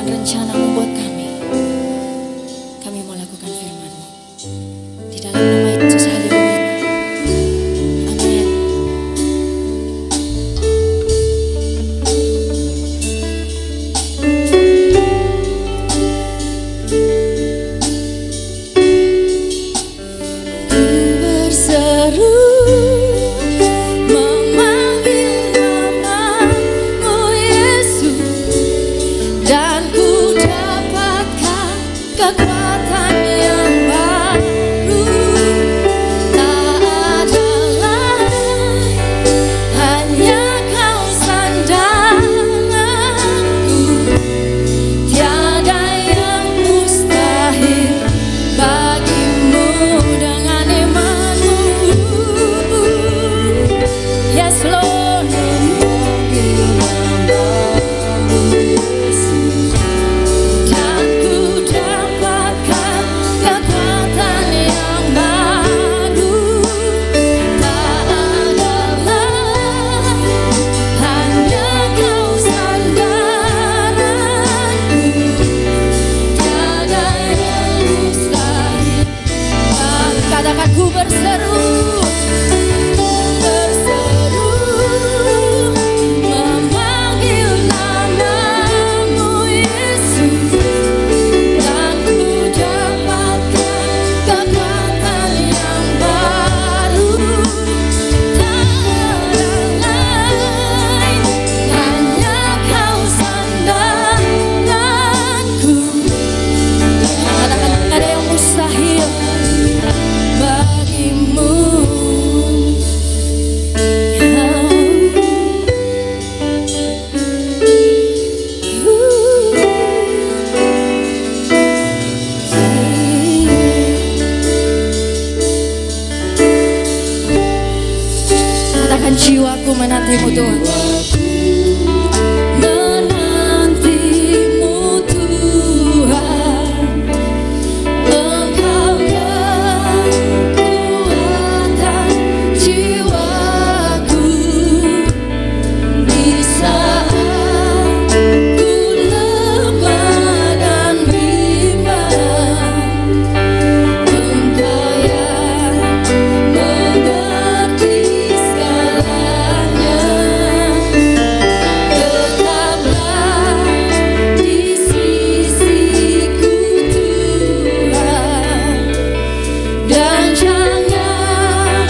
rencana-Mu buat kami. Kami mau lakukan firman-Mu. Di dalam nama Yesus, haleluya. Amin. Ku berseru kekuatan yang baru, tak ada lain, hanya Kau sandaranku, tiada yang mustahil bagimu dengan iman-Mu. Yes Lord, memanggil nama-Mu Yesus, dan ku dapatkan kekuatan yang baru, tak ada lain, hanya Kau sandaranku, tiada yang mustahil. Katakan ku berseru, memanggil nama-Mu Yesus, dan ku dapatkan kekuatan yang baru, tak ada lain, hanya Kau sandaranku. Katakan tak ada yang mustahil bagimu. Katakan jiwaku menantimu Tuhan. Menantimu Tuhan, Engkau kekuatan jiwaku. Di saat ku lemah dan bimbang, Engkau yang mengerti segalanya. Tetaplah di sisiku Tuhan, dan jangan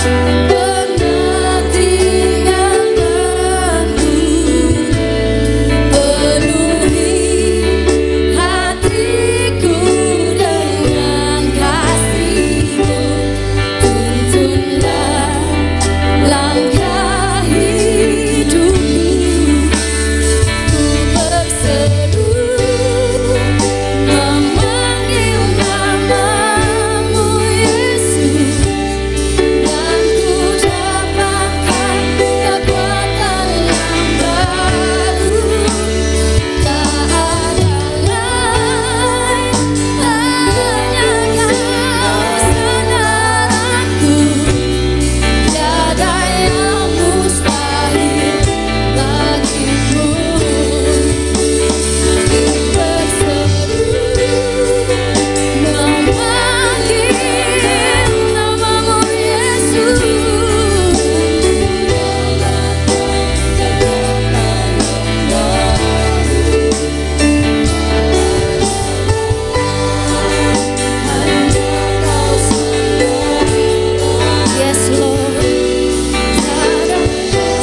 pernah tinggalkanku. Penuhi hatiku dengan kasih-Mu, tuntunlah langkah hidupku. Ku berseru, memanggil nama-Mu Yesus, dan ku dapatkan kekuatan yang baru, tak ada lain, hanya Kau sandaranku, tiada yang mustahil bagimu. Berseru, memanggil nama-Mu Yesus, Yes Lord.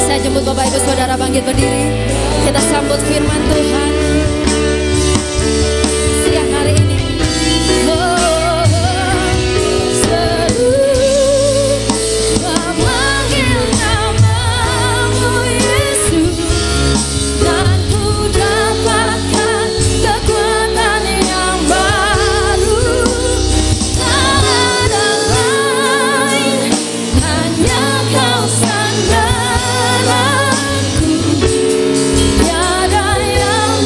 Saya jemput Bapak Ibu Saudara bangkit berdiri. Kita sambut firman Tuhan siang hari ini. Seru, memanggil nama-Mu Yesus, dan ku dapatkan kekuatan yang baru, tak ada lain, hanya Kau sandaranku, tiada yang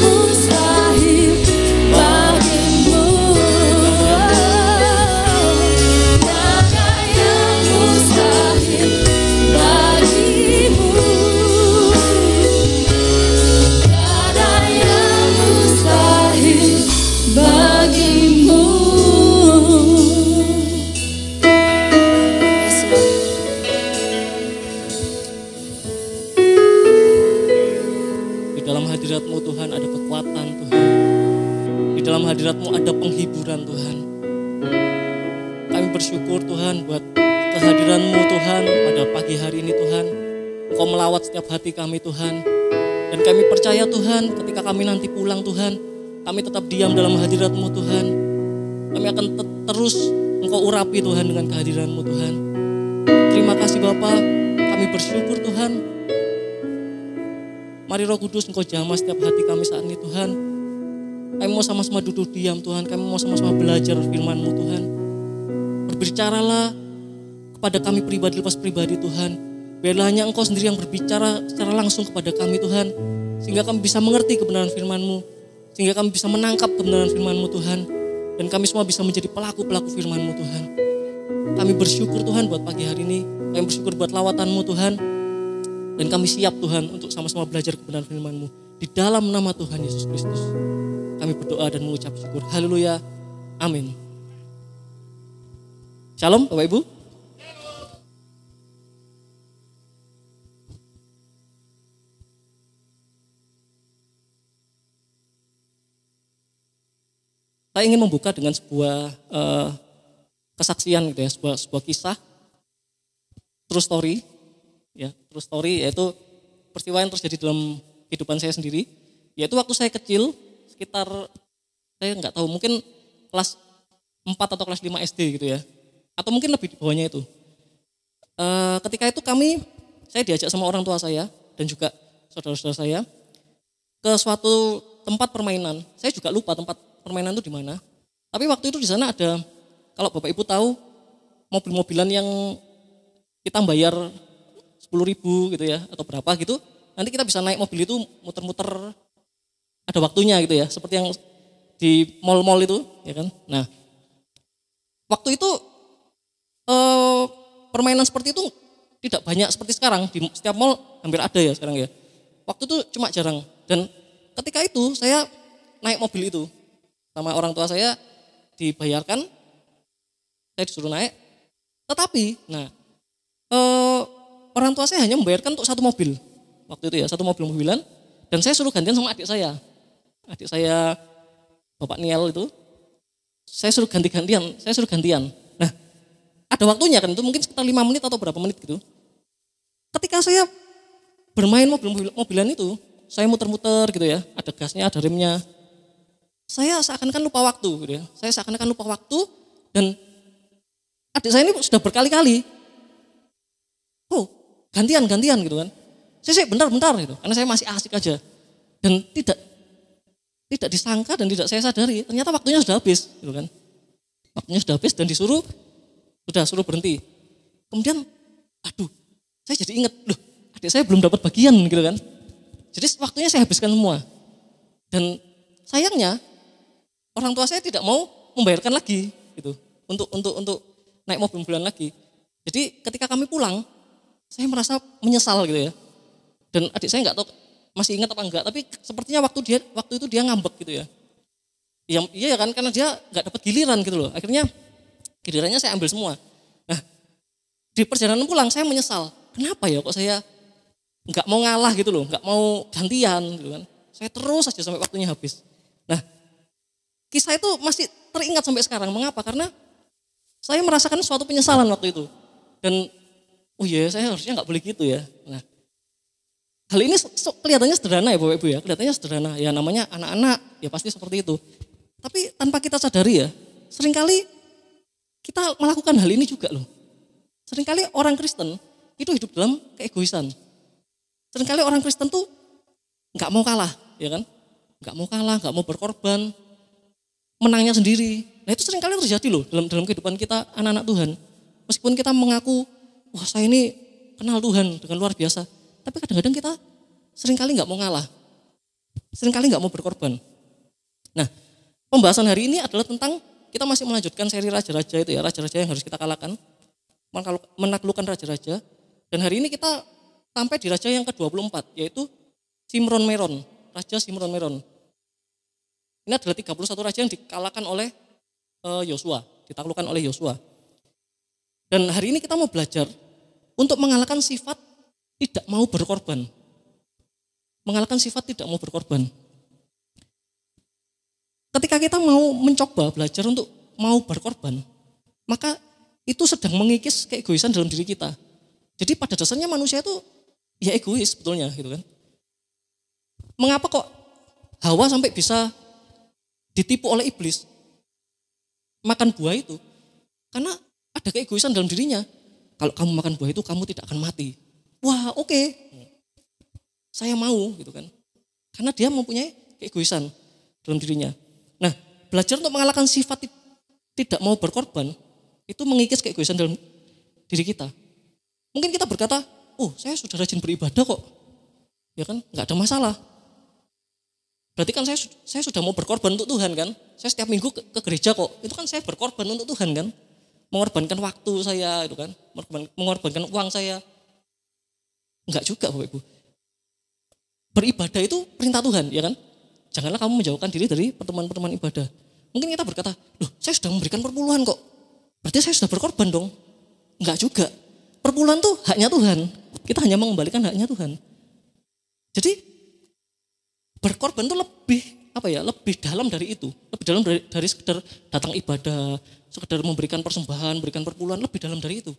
hadirat-Mu Tuhan ada kekuatan Tuhan. Di dalam hadirat-Mu ada penghiburan Tuhan. Kami bersyukur Tuhan buat kehadiran-Mu Tuhan pada pagi hari ini Tuhan. Engkau melawat setiap hati kami Tuhan. Dan kami percaya Tuhan ketika kami nanti pulang Tuhan, kami tetap diam dalam hadirat-Mu Tuhan. Kami akan terus Engkau urapi Tuhan dengan kehadiran-Mu Tuhan. Terima kasih Bapa, kami bersyukur Tuhan. Mari Roh Kudus Engkau jamah setiap hati kami saat ini Tuhan. Kami mau sama-sama duduk diam Tuhan, kami mau sama-sama belajar firman-Mu Tuhan. Berbicaralah kepada kami pribadi lepas pribadi Tuhan. Biarlah hanya Engkau sendiri yang berbicara secara langsung kepada kami Tuhan. Sehingga kami bisa mengerti kebenaran firman-Mu. Sehingga kami bisa menangkap kebenaran firman-Mu Tuhan. Dan kami semua bisa menjadi pelaku-pelaku firman-Mu Tuhan. Kami bersyukur Tuhan buat pagi hari ini. Kami bersyukur buat lawatan-Mu Tuhan. Dan kami siap Tuhan untuk sama-sama belajar kebenaran firman-Mu. Di dalam nama Tuhan Yesus Kristus. Kami berdoa dan mengucap syukur. Haleluya. Amin. Shalom Bapak Ibu. Saya ingin membuka dengan sebuah kesaksian gitu ya, sebuah kisah true story, ya true story yaitu peristiwa yang terjadi dalam kehidupan saya sendiri. Yaitu waktu saya kecil, sekitar saya nggak tahu mungkin kelas 4 atau kelas 5 SD gitu ya, atau mungkin lebih di bawahnya itu. Ketika itu saya diajak sama orang tua saya dan juga saudara-saudara saya ke suatu tempat permainan. Saya juga lupa tempat permainan itu di mana. Tapi waktu itu di sana ada, kalau Bapak Ibu tahu, mobil-mobilan yang kita bayar 10.000 gitu ya, atau berapa gitu. Nanti kita bisa naik mobil itu muter-muter, ada waktunya gitu ya, seperti yang di mall-mall itu, ya kan. Nah, waktu itu permainan seperti itu tidak banyak seperti sekarang. Di setiap mall hampir ada ya sekarang ya. Waktu itu cuma jarang. Dan ketika itu saya naik mobil itu. Sama orang tua saya dibayarkan, saya disuruh naik. Tetapi, orang tua saya hanya membayarkan untuk satu mobil. Waktu itu ya, satu mobil-mobilan. Dan saya suruh gantian sama adik saya. Adik saya, Bapak Niel itu, saya suruh gantian. Nah, ada waktunya kan, itu mungkin sekitar 5 menit atau berapa menit gitu. Ketika saya bermain mobil-mobilan itu, saya muter-muter gitu ya, ada gasnya, ada remnya. Saya seakan-akan lupa waktu gitu ya. Dan adik saya ini sudah berkali-kali. Oh, gantian gitu kan. Saya bentar gitu. Karena saya masih asik aja. Dan tidak disangka dan tidak saya sadari, ternyata waktunya sudah habis gitu kan. Waktunya sudah habis dan suruh berhenti. Kemudian saya jadi ingat, loh, adik saya belum dapat bagian gitu kan. Jadi waktunya saya habiskan semua. Dan sayangnya orang tua saya tidak mau membayarkan lagi gitu untuk naik mobil-mobilan lagi. Jadi ketika kami pulang, saya merasa menyesal gitu ya. Dan adik saya nggak tahu masih ingat apa enggak, tapi sepertinya waktu itu dia ngambek gitu ya. Iya kan, karena dia nggak dapat giliran gitu loh. Akhirnya gilirannya saya ambil semua. Nah, di perjalanan pulang saya menyesal. Kenapa ya kok saya nggak mau ngalah gitu loh, nggak mau gantian gitu kan. Saya terus saja sampai waktunya habis. Nah, kisah itu masih teringat sampai sekarang. Mengapa? Karena saya merasakan suatu penyesalan waktu itu. Dan saya harusnya nggak boleh gitu ya. Nah, hal ini kelihatannya sederhana ya Bapak Ibu ya. Kelihatannya sederhana. Ya namanya anak-anak, ya pasti seperti itu. Tapi tanpa kita sadari ya, seringkali kita melakukan hal ini juga loh. Seringkali orang Kristen itu hidup dalam keegoisan. Seringkali orang Kristen tuh nggak mau kalah, ya kan? Nggak mau kalah, nggak mau berkorban. Menangnya sendiri. Nah itu seringkali terjadi loh dalam kehidupan kita anak-anak Tuhan. Meskipun kita mengaku, wah saya ini kenal Tuhan dengan luar biasa. Tapi kadang-kadang kita seringkali nggak mau ngalah. Seringkali nggak mau berkorban. Nah pembahasan hari ini adalah tentang, kita masih melanjutkan seri raja-raja itu ya. Raja-raja yang harus kita kalahkan. Menaklukkan raja-raja. Dan hari ini kita sampai di raja yang ke-24. Yaitu Simron Meron. Raja Simron Meron. Ini adalah 31 raja yang dikalahkan oleh Yosua, ditaklukkan oleh Yosua. Dan hari ini kita mau belajar untuk mengalahkan sifat tidak mau berkorban. mengalahkan sifat tidak mau berkorban. Ketika kita mau mencoba belajar untuk mau berkorban, maka itu sedang mengikis keegoisan dalam diri kita. Jadi pada dasarnya manusia itu ya egois sebetulnya gitu kan. Mengapa kok Hawa sampai bisa ditipu oleh iblis makan buah itu? Karena ada keegoisan dalam dirinya. Kalau kamu makan buah itu kamu tidak akan mati. Wah, oke. Saya mau gitu kan. Karena dia mempunyai keegoisan dalam dirinya. Nah, belajar untuk mengalahkan sifat tidak mau berkorban itu mengikis keegoisan dalam diri kita. Mungkin kita berkata, "Oh, saya sudah rajin beribadah kok." Ya kan? Enggak ada masalah. Berarti kan saya sudah mau berkorban untuk Tuhan kan? Saya setiap minggu ke gereja kok. Itu kan saya berkorban untuk Tuhan kan? Mengorbankan waktu saya itu kan? Mengorbankan uang saya. Enggak juga Bapak Ibu. Beribadah itu perintah Tuhan, ya kan? Janganlah kamu menjauhkan diri dari pertemuan-pertemuan ibadah. Mungkin kita berkata, "Loh, saya sudah memberikan perpuluhan kok. Berarti saya sudah berkorban dong." Enggak juga. Perpuluhan tuh haknya Tuhan. Kita hanya mengembalikan haknya Tuhan. Jadi berkorban itu lebih dalam dari itu. Lebih dalam dari sekedar datang ibadah, sekedar memberikan persembahan, memberikan perpuluhan, lebih dalam dari itu.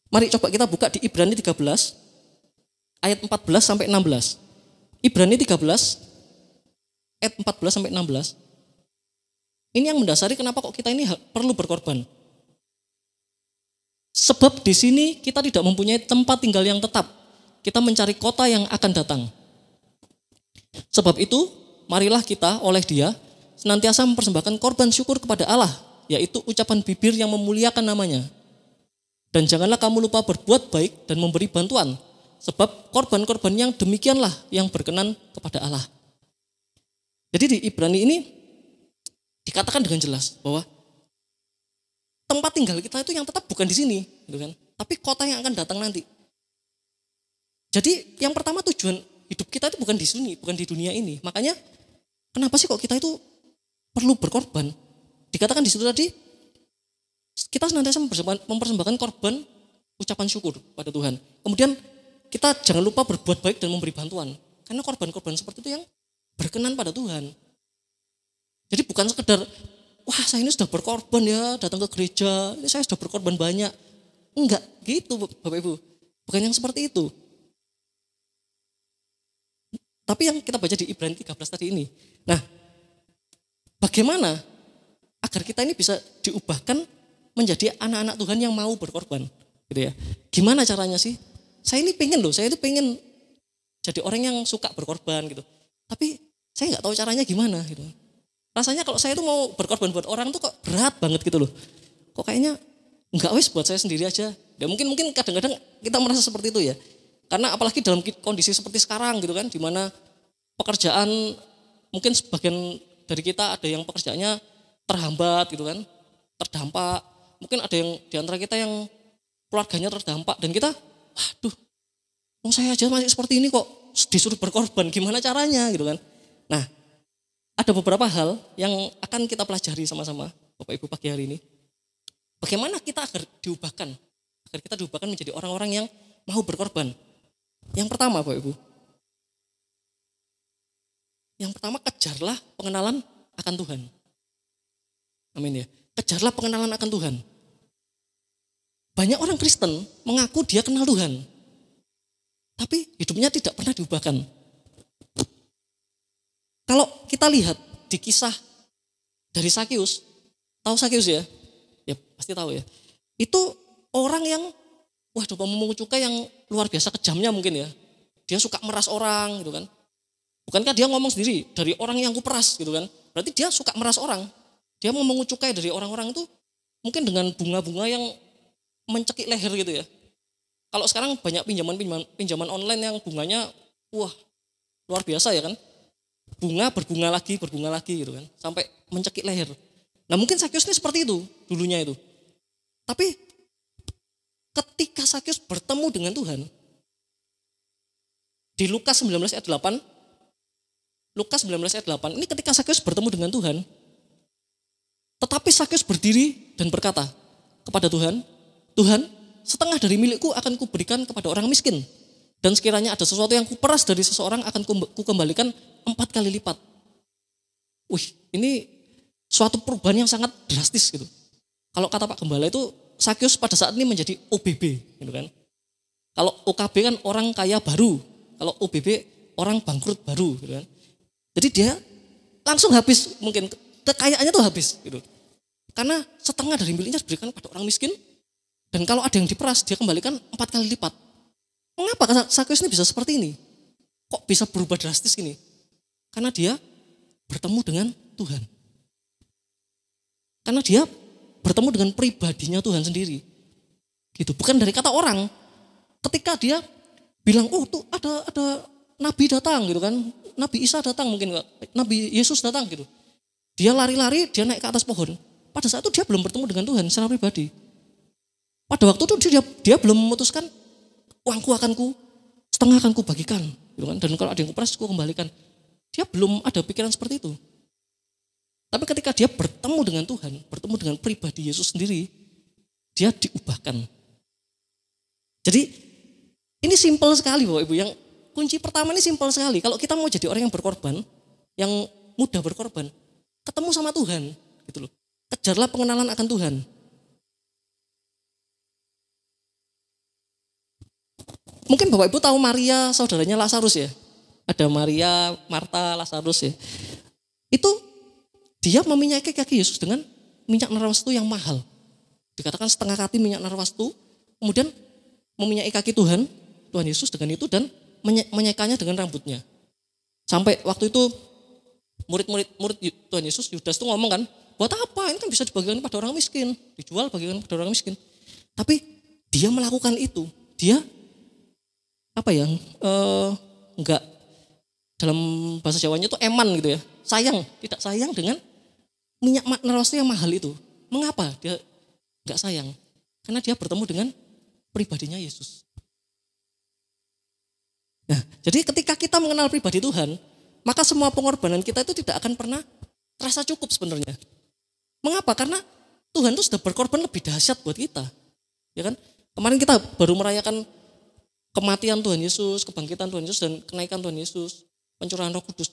Mari coba kita buka di Ibrani 13 ayat 14 sampai 16. Ibrani 13 ayat 14 sampai 16. Ini yang mendasari kenapa kok kita ini perlu berkorban. Sebab di sini kita tidak mempunyai tempat tinggal yang tetap. Kita mencari kota yang akan datang. Sebab itu, marilah kita oleh Dia senantiasa mempersembahkan korban syukur kepada Allah, yaitu ucapan bibir yang memuliakan namanya. Dan janganlah kamu lupa berbuat baik dan memberi bantuan, sebab korban-korban yang demikianlah yang berkenan kepada Allah. Jadi di Ibrani ini dikatakan dengan jelas bahwa tempat tinggal kita itu yang tetap bukan di sini, gitu kan? Tapi kota yang akan datang nanti. Jadi yang pertama tujuan hidup kita itu bukan di sini, bukan di dunia ini. Makanya kenapa sih kok kita itu perlu berkorban? Dikatakan di situ tadi, kita senantiasa mempersembahkan korban ucapan syukur pada Tuhan. Kemudian kita jangan lupa berbuat baik dan memberi bantuan. Karena korban-korban seperti itu yang berkenan pada Tuhan. Jadi bukan sekedar, wah saya ini sudah berkorban ya, datang ke gereja, ini saya sudah berkorban banyak. Enggak gitu Bapak Ibu, bukan yang seperti itu. Tapi yang kita baca di Ibrani 13 tadi ini. Nah, bagaimana agar kita ini bisa diubahkan menjadi anak-anak Tuhan yang mau berkorban, gitu ya? Gimana caranya sih? Saya itu pengen jadi orang yang suka berkorban gitu. Tapi saya nggak tahu caranya gimana gitu. Rasanya kalau saya itu mau berkorban buat orang tuh kok berat banget gitu loh. Kok kayaknya nggak wes buat saya sendiri aja. Ya mungkin kadang-kadang kita merasa seperti itu ya. Karena apalagi dalam kondisi seperti sekarang gitu kan, di mana pekerjaan mungkin sebagian dari kita ada yang pekerjaannya terhambat gitu kan, terdampak. Mungkin ada yang di antara kita yang keluarganya terdampak dan kita, waduh, saya aja masih seperti ini kok disuruh berkorban, gimana caranya gitu kan. Nah, ada beberapa hal yang akan kita pelajari sama-sama Bapak Ibu pagi hari ini. Bagaimana kita agar kita diubahkan menjadi orang-orang yang mau berkorban. Yang pertama Bapak Ibu, kejarlah pengenalan akan Tuhan. Amin ya, kejarlah pengenalan akan Tuhan. Banyak orang Kristen mengaku dia kenal Tuhan, tapi hidupnya tidak pernah diubahkan. Kalau kita lihat di kisah dari Sakius, tahu Sakius ya? Ya pasti tahu ya. Itu orang yang memungut cukai yang luar biasa kejamnya mungkin ya. Dia suka meras orang gitu kan. Bukankah dia ngomong sendiri, dari orang yang kuperas gitu kan. Berarti dia suka meras orang. Dia mau memungut cukai dari orang-orang itu mungkin dengan bunga-bunga yang mencekik leher gitu ya. Kalau sekarang banyak pinjaman online yang bunganya luar biasa ya kan. Berbunga lagi gitu kan. Sampai mencekik leher. Nah mungkin Sakius ini seperti itu dulunya itu. Tapi ketika Sakius bertemu dengan Tuhan, di Lukas 19 ayat 8, ini ketika Sakius bertemu dengan Tuhan, tetapi Sakius berdiri dan berkata kepada Tuhan, Tuhan, setengah dari milikku akan kuberikan kepada orang miskin. Dan sekiranya ada sesuatu yang kuperas dari seseorang akan kukembalikan 4 kali lipat. Wih, ini suatu perubahan yang sangat drastis gitu. Kalau kata Pak Gembala itu, Sakyus pada saat ini menjadi OBB gitu kan. Kalau OKB kan orang kaya baru, kalau OBB orang bangkrut baru gitu kan. Jadi dia langsung habis, mungkin kekayaannya tuh habis gitu. Karena setengah dari miliknya diberikan pada orang miskin, dan kalau ada yang diperas dia kembalikan 4 kali lipat. Mengapa Sakyus ini bisa seperti ini? Kok bisa berubah drastis ini? Karena dia bertemu dengan Tuhan. Karena dia bertemu dengan pribadinya Tuhan sendiri. Gitu, bukan dari kata orang. Ketika dia bilang, oh tuh ada Nabi datang gitu kan. Nabi Isa datang mungkin, Nabi Yesus datang gitu. Dia lari-lari, dia naik ke atas pohon. Pada saat itu dia belum bertemu dengan Tuhan secara pribadi. Pada waktu itu dia belum memutuskan, uangku setengah akan kubagikan, gitu kan. Dan kalau ada yang kuperas, ku kembalikan. Dia belum ada pikiran seperti itu. Tapi ketika dia bertemu dengan Tuhan, bertemu dengan pribadi Yesus sendiri, dia diubahkan. Jadi ini simpel sekali Bapak Ibu. Yang kunci pertama ini simpel sekali. Kalau kita mau jadi orang yang berkorban, yang mudah berkorban, ketemu sama Tuhan, gitu loh. Kejarlah pengenalan akan Tuhan. Mungkin Bapak Ibu tahu Maria, saudaranya Lazarus ya. Ada Maria, Marta, Lazarus ya. Itu dia meminyaki kaki Yesus dengan minyak narwastu yang mahal. Dikatakan setengah kati minyak narwastu, kemudian meminyaki kaki Tuhan Yesus dengan itu dan menyekanya dengan rambutnya. Sampai waktu itu murid Tuhan Yesus, Yudas itu ngomong kan, buat apa? Ini kan bisa dibagikan pada orang miskin, dijual bagikan pada orang miskin. Tapi dia melakukan itu, dia enggak, dalam bahasa Jawanya itu eman gitu ya, tidak sayang dengan minyak narwastu yang mahal itu. Mengapa dia enggak sayang? Karena dia bertemu dengan pribadinya Yesus. Nah, jadi ketika kita mengenal pribadi Tuhan, maka semua pengorbanan kita itu tidak akan pernah terasa cukup sebenarnya. Mengapa? Karena Tuhan itu sudah berkorban lebih dahsyat buat kita. Ya kan? Kemarin kita baru merayakan kematian Tuhan Yesus, kebangkitan Tuhan Yesus, dan kenaikan Tuhan Yesus, pencurahan Roh Kudus.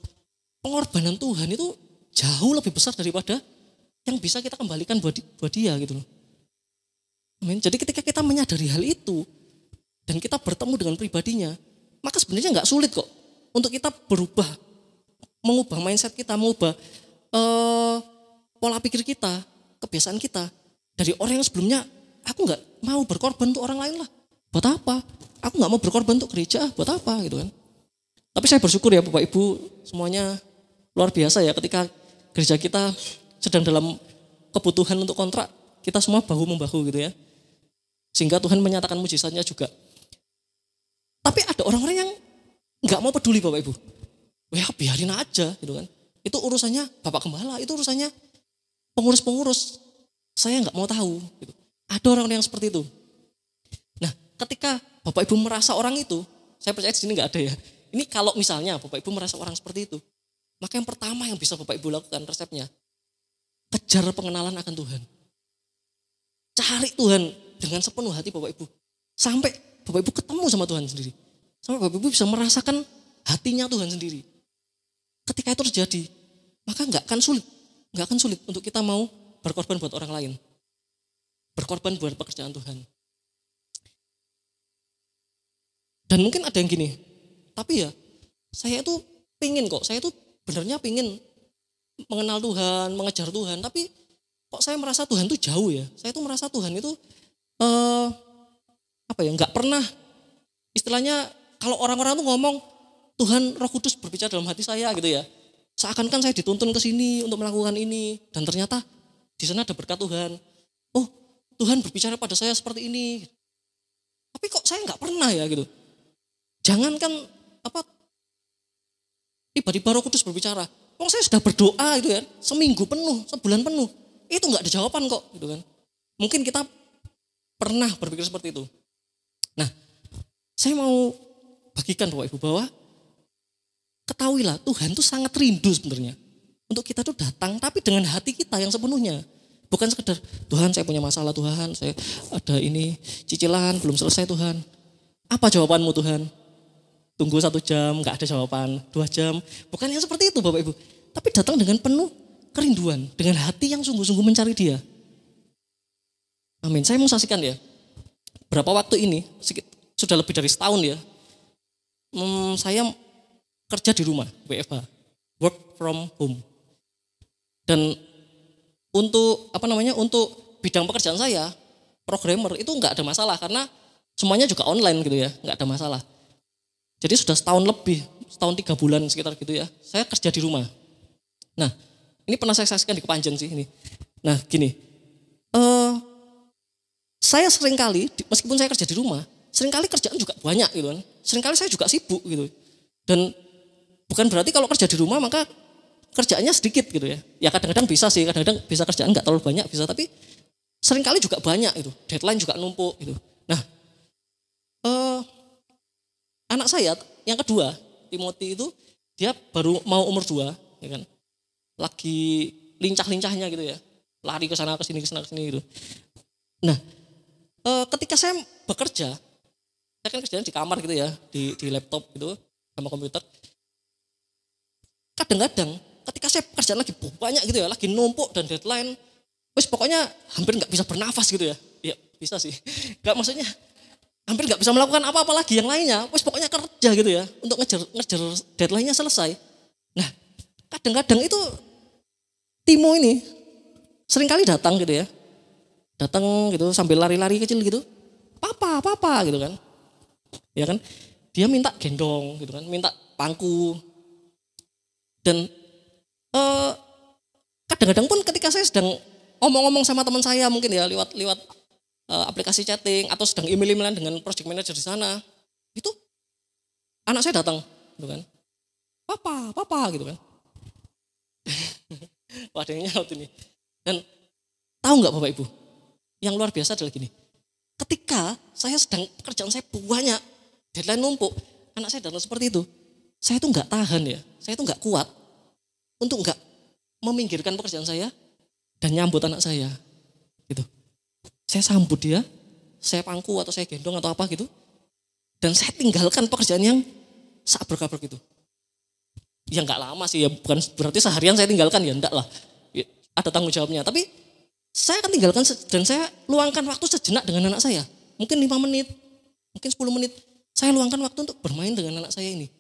Pengorbanan Tuhan itu jauh lebih besar daripada yang bisa kita kembalikan buat dia gitu loh. Amin. Jadi ketika kita menyadari hal itu dan kita bertemu dengan pribadinya, maka sebenarnya nggak sulit kok untuk kita berubah, mengubah mindset kita, mengubah pola pikir kita, kebiasaan kita. Dari orang yang sebelumnya, aku nggak mau berkorban untuk orang lain lah. Buat apa? Aku nggak mau berkorban untuk gereja, buat apa gitu kan. Tapi saya bersyukur ya Bapak Ibu semuanya luar biasa ya, ketika gereja kita sedang dalam kebutuhan untuk kontrak, kita semua bahu-membahu gitu ya. Sehingga Tuhan menyatakan mujizatnya juga. Tapi ada orang-orang yang nggak mau peduli Bapak Ibu. Wah biarin aja gitu kan. Itu urusannya Bapak Gembala, itu urusannya pengurus-pengurus. Saya nggak mau tahu. Gitu. Ada orang-orang yang seperti itu. Nah ketika Bapak Ibu merasa orang itu, saya percaya di sini nggak ada ya. Ini kalau misalnya Bapak Ibu merasa orang seperti itu, maka yang pertama yang bisa Bapak Ibu lakukan resepnya, kejar pengenalan akan Tuhan. Cari Tuhan dengan sepenuh hati Bapak Ibu. Sampai Bapak Ibu ketemu sama Tuhan sendiri. Sampai Bapak Ibu bisa merasakan hatinya Tuhan sendiri. Ketika itu terjadi, maka nggak akan sulit untuk kita mau berkorban buat orang lain. Berkorban buat pekerjaan Tuhan. Dan mungkin ada yang gini, tapi ya saya itu benernya pingin mengenal Tuhan, mengejar Tuhan, tapi kok saya merasa Tuhan itu jauh ya. Saya itu merasa Tuhan itu nggak pernah, istilahnya kalau orang-orang tuh ngomong Tuhan Roh Kudus berbicara dalam hati saya gitu ya. Seakan-akan saya dituntun ke sini untuk melakukan ini, dan ternyata di sana ada berkat Tuhan. Oh, Tuhan berbicara pada saya seperti ini. Tapi kok saya nggak pernah ya gitu. Jangankan tiba-tiba Roh Kudus berbicara. Saya sudah berdoa gitu ya, seminggu penuh, sebulan penuh. Itu nggak ada jawaban kok gitu kan. Mungkin kita pernah berpikir seperti itu. Nah, saya mau bagikan Bapak Ibu bahwa ketahuilah Tuhan itu sangat rindu sebenarnya untuk kita tuh datang, tapi dengan hati kita yang sepenuhnya. Bukan sekedar Tuhan saya punya masalah, Tuhan saya ada ini cicilan belum selesai Tuhan. Apa jawabanmu Tuhan? tunggu 1 jam, nggak ada jawaban, 2 jam. Bukan yang seperti itu Bapak Ibu. Tapi datang dengan penuh kerinduan, dengan hati yang sungguh-sungguh mencari Dia. Amin. Saya mau saksikan ya, berapa waktu ini, sudah lebih dari setahun ya, saya kerja di rumah, WFH, work from home. Dan untuk untuk bidang pekerjaan saya, programmer itu nggak ada masalah karena semuanya juga online gitu ya, nggak ada masalah. Jadi sudah setahun lebih, setahun 3 bulan sekitar gitu ya, saya kerja di rumah. Nah, ini pernah saya saksikan di Kepanjen sih ini. Nah, gini, saya seringkali, meskipun saya kerja di rumah, seringkali kerjaan juga banyak gitu kan. Seringkali saya juga sibuk gitu. Dan bukan berarti kalau kerja di rumah maka kerjaannya sedikit gitu ya. Ya kadang-kadang bisa sih, kadang-kadang bisa kerjaan nggak terlalu banyak bisa, tapi seringkali juga banyak itu. Deadline juga numpuk gitu. Nah, anak saya yang kedua, Timothy itu dia baru mau umur 2, ya kan. Lagi lincah-lincahnya gitu ya. Lari ke sana ke sini gitu. Nah, ketika saya bekerja, saya kan kerjanya di kamar gitu ya, di laptop gitu sama komputer. Kadang-kadang ketika saya kerjaan lagi banyak gitu ya, lagi numpuk dan deadline, wis pokoknya hampir nggak bisa bernafas gitu ya. Ya bisa sih, nggak maksudnya hampir nggak bisa melakukan apa-apa lagi yang lainnya. Wis pokoknya kerja gitu ya, untuk ngejar deadline-nya selesai. Nah, kadang-kadang itu Timo ini seringkali datang gitu ya. Datang gitu sambil lari-lari kecil gitu. Papa gitu kan. Ya kan? Dia minta gendong gitu kan, minta pangku. Dan kadang-kadang pun ketika saya sedang omong-omong sama teman saya mungkin ya lewat aplikasi chatting atau sedang email-emailan dengan project manager di sana, itu anak saya datang gitu kan. Papa gitu kan. Wah, ada yang nyaut ini. Dan tahu nggak Bapak Ibu? Yang luar biasa adalah gini, ketika saya sedang pekerjaan saya banyak, deadline numpuk, anak saya datang seperti itu, saya itu nggak tahan ya, saya itu nggak kuat untuk nggak meminggirkan pekerjaan saya dan nyambut anak saya, gitu. Saya sambut dia, saya pangku atau saya gendong atau apa gitu, dan saya tinggalkan pekerjaan yang sabar-sabar gitu. Ya nggak lama sih ya, bukan berarti seharian saya tinggalkan ya, enggak lah, ya, ada tanggung jawabnya, tapi saya akan tinggalkan dan saya luangkan waktu sejenak dengan anak saya. Mungkin 5 menit, mungkin 10 menit. Saya luangkan waktu untuk bermain dengan anak saya ini.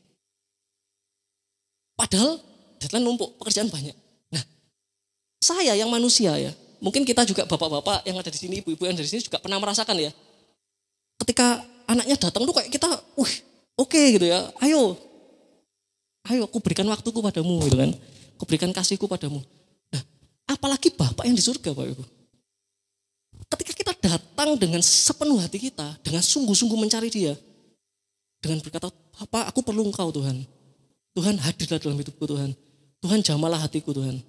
Padahal deadline numpuk, pekerjaan banyak. Nah, saya yang manusia ya, mungkin kita juga bapak-bapak yang ada di sini, ibu-ibu yang ada di sini juga pernah merasakan ya. Ketika anaknya datang tuh kayak kita, oke gitu ya, ayo aku berikan waktuku padamu gitu kan. Aku berikan kasihku padamu. Apalagi Bapak yang di surga Bapak Ibu. Ketika kita datang dengan sepenuh hati kita, dengan sungguh-sungguh mencari Dia, dengan berkata, Bapak aku perlu Engkau Tuhan. Tuhan hadirlah dalam hidupku Tuhan. Tuhan jamalah hatiku Tuhan.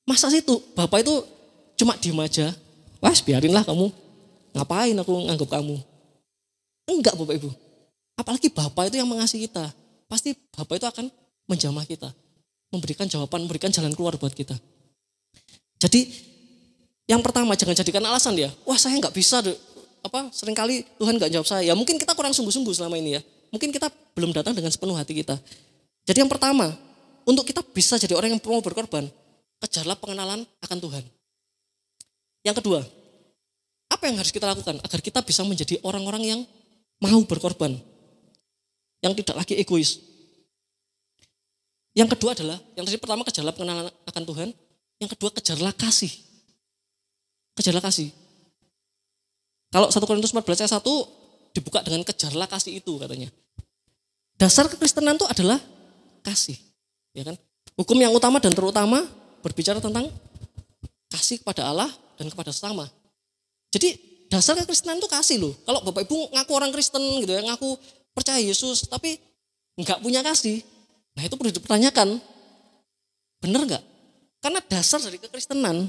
Masa situ Bapak itu cuma diem aja, biarinlah kamu, ngapain aku nganggap kamu. Enggak Bapak Ibu. Apalagi Bapak itu yang mengasihi kita. Pasti Bapak itu akan menjamah kita. Memberikan jawaban, memberikan jalan keluar buat kita. Jadi yang pertama jangan jadikan alasan ya, saya nggak bisa, seringkali Tuhan nggak jawab saya. Ya mungkin kita kurang sungguh-sungguh selama ini ya. Mungkin kita belum datang dengan sepenuh hati kita. Jadi yang pertama, untuk kita bisa jadi orang yang mau berkorban, kejarlah pengenalan akan Tuhan. Yang kedua, apa yang harus kita lakukan agar kita bisa menjadi orang-orang yang mau berkorban, yang tidak lagi egois. Yang kedua adalah, yang tadi pertama kejarlah pengenalan akan Tuhan. Yang kedua, kejarlah kasih. Kejarlah kasih. Kalau 1 Korintus 14 ayat 1 dibuka dengan kejarlah kasih itu katanya. Dasar kekristenan itu adalah kasih. Ya kan? Hukum yang utama dan terutama berbicara tentang kasih kepada Allah dan kepada sesama. Jadi dasar kekristenan itu kasih loh. Kalau Bapak Ibu ngaku orang Kristen gitu ya, ngaku percaya Yesus tapi enggak punya kasih, nah itu perlu dipertanyakan. Benar enggak? Karena dasar dari kekristenan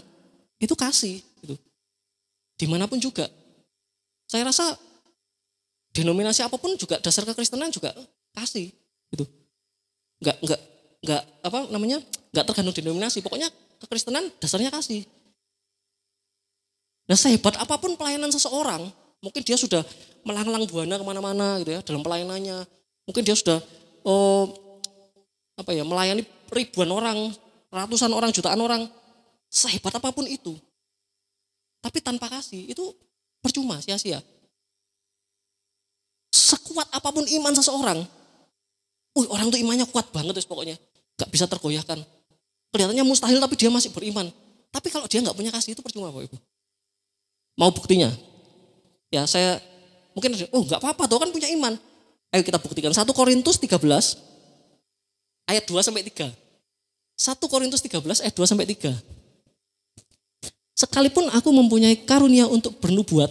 itu kasih, gitu. Dimanapun juga. Saya rasa denominasi apapun juga dasar kekristenan juga kasih, gitu. Enggak tergantung denominasi. Pokoknya kekristenan dasarnya kasih. Nah, sehebat apapun pelayanan seseorang, mungkin dia sudah melanglang buana kemana-mana, gitu ya, dalam pelayanannya. Mungkin dia sudah melayani ribuan orang, ratusan orang, jutaan orang, sehebat apapun itu. Tapi tanpa kasih itu percuma, sia-sia. Sekuat apapun iman seseorang, orang itu imannya kuat banget pokoknya, gak bisa tergoyahkan. Kelihatannya mustahil tapi dia masih beriman. Tapi kalau dia gak punya kasih itu percuma Bapak Ibu. Mau buktinya? Ya saya mungkin gak apa-apa tuh kan punya iman. Ayo kita buktikan. 1 Korintus 13 ayat 2-3. 1 Korintus 13 ayat 2-3. Sekalipun aku mempunyai karunia untuk bernubuat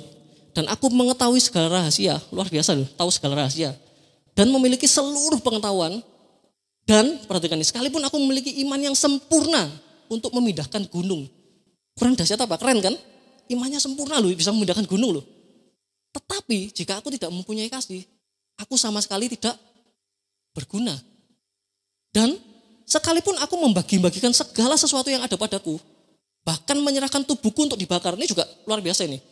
dan aku mengetahui segala rahasia, luar biasa loh, tahu segala rahasia. Dan memiliki seluruh pengetahuan. Dan perhatikan ini, sekalipun aku memiliki iman yang sempurna untuk memindahkan gunung. Kurang dahsyat apa? Keren kan? Imannya sempurna loh, bisa memindahkan gunung loh. Tetapi jika aku tidak mempunyai kasih, aku sama sekali tidak berguna. Dan sekalipun aku membagi-bagikan segala sesuatu yang ada padaku, bahkan menyerahkan tubuhku untuk dibakar, ini juga luar biasa ini.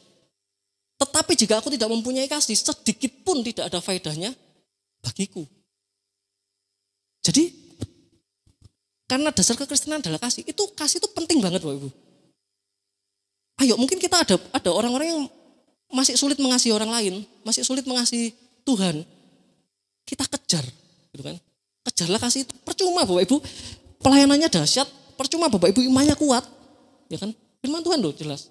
Tetapi jika aku tidak mempunyai kasih, sedikit pun tidak ada faedahnya bagiku. Jadi, karena dasar kekristenan adalah kasih itu penting banget Bapak Ibu. Ayo mungkin kita ada orang-orang yang masih sulit mengasihi orang lain, masih sulit mengasihi Tuhan. Kita kejar, gitu kan. Kejarlah kasih itu. Percuma Bapak Ibu, pelayanannya dahsyat, percuma Bapak Ibu imannya kuat. Ya kan? Firman Tuhan loh jelas.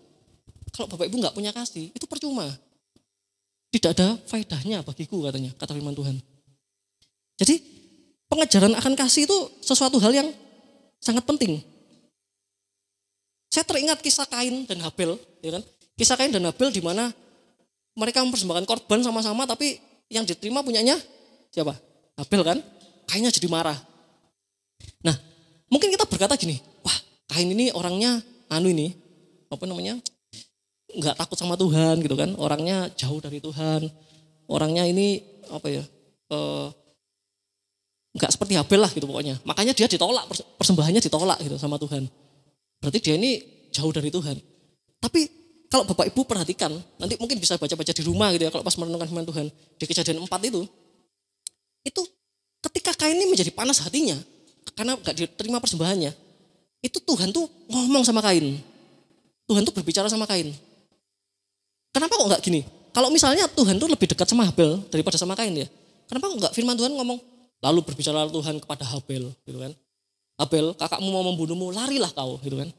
Kalau Bapak Ibu enggak punya kasih, itu percuma. Tidak ada faedahnya bagiku katanya, kata firman Tuhan. Jadi pengejaran akan kasih itu sesuatu hal yang sangat penting. Saya teringat kisah Kain dan Habel, ya kan? Kisah Kain dan Habel di mana mereka mempersembahkan korban sama-sama, tapi yang diterima punyanya siapa? Habel kan? Kainnya jadi marah. Nah, mungkin kita berkata gini, wah Kain ini orangnya nggak takut sama Tuhan gitu kan? Orangnya jauh dari Tuhan, orangnya ini nggak seperti Habel lah gitu pokoknya. Makanya dia ditolak, persembahannya ditolak gitu sama Tuhan. Berarti dia ini jauh dari Tuhan. Tapi kalau Bapak Ibu perhatikan, nanti mungkin bisa baca-baca di rumah gitu ya, kalau pas merenungkan firman Tuhan. Di Kejadian 4 itu ketika Kain ini menjadi panas hatinya, karena gak diterima persembahannya, itu Tuhan tuh ngomong sama Kain. Tuhan tuh berbicara sama Kain. Kenapa kok gak gini? Kalau misalnya Tuhan tuh lebih dekat sama Habel daripada sama Kain ya, kenapa kok gak firman Tuhan ngomong, lalu berbicara Tuhan kepada Habel gitu kan. Habel, kakakmu mau membunuhmu, larilah kau gitu kan.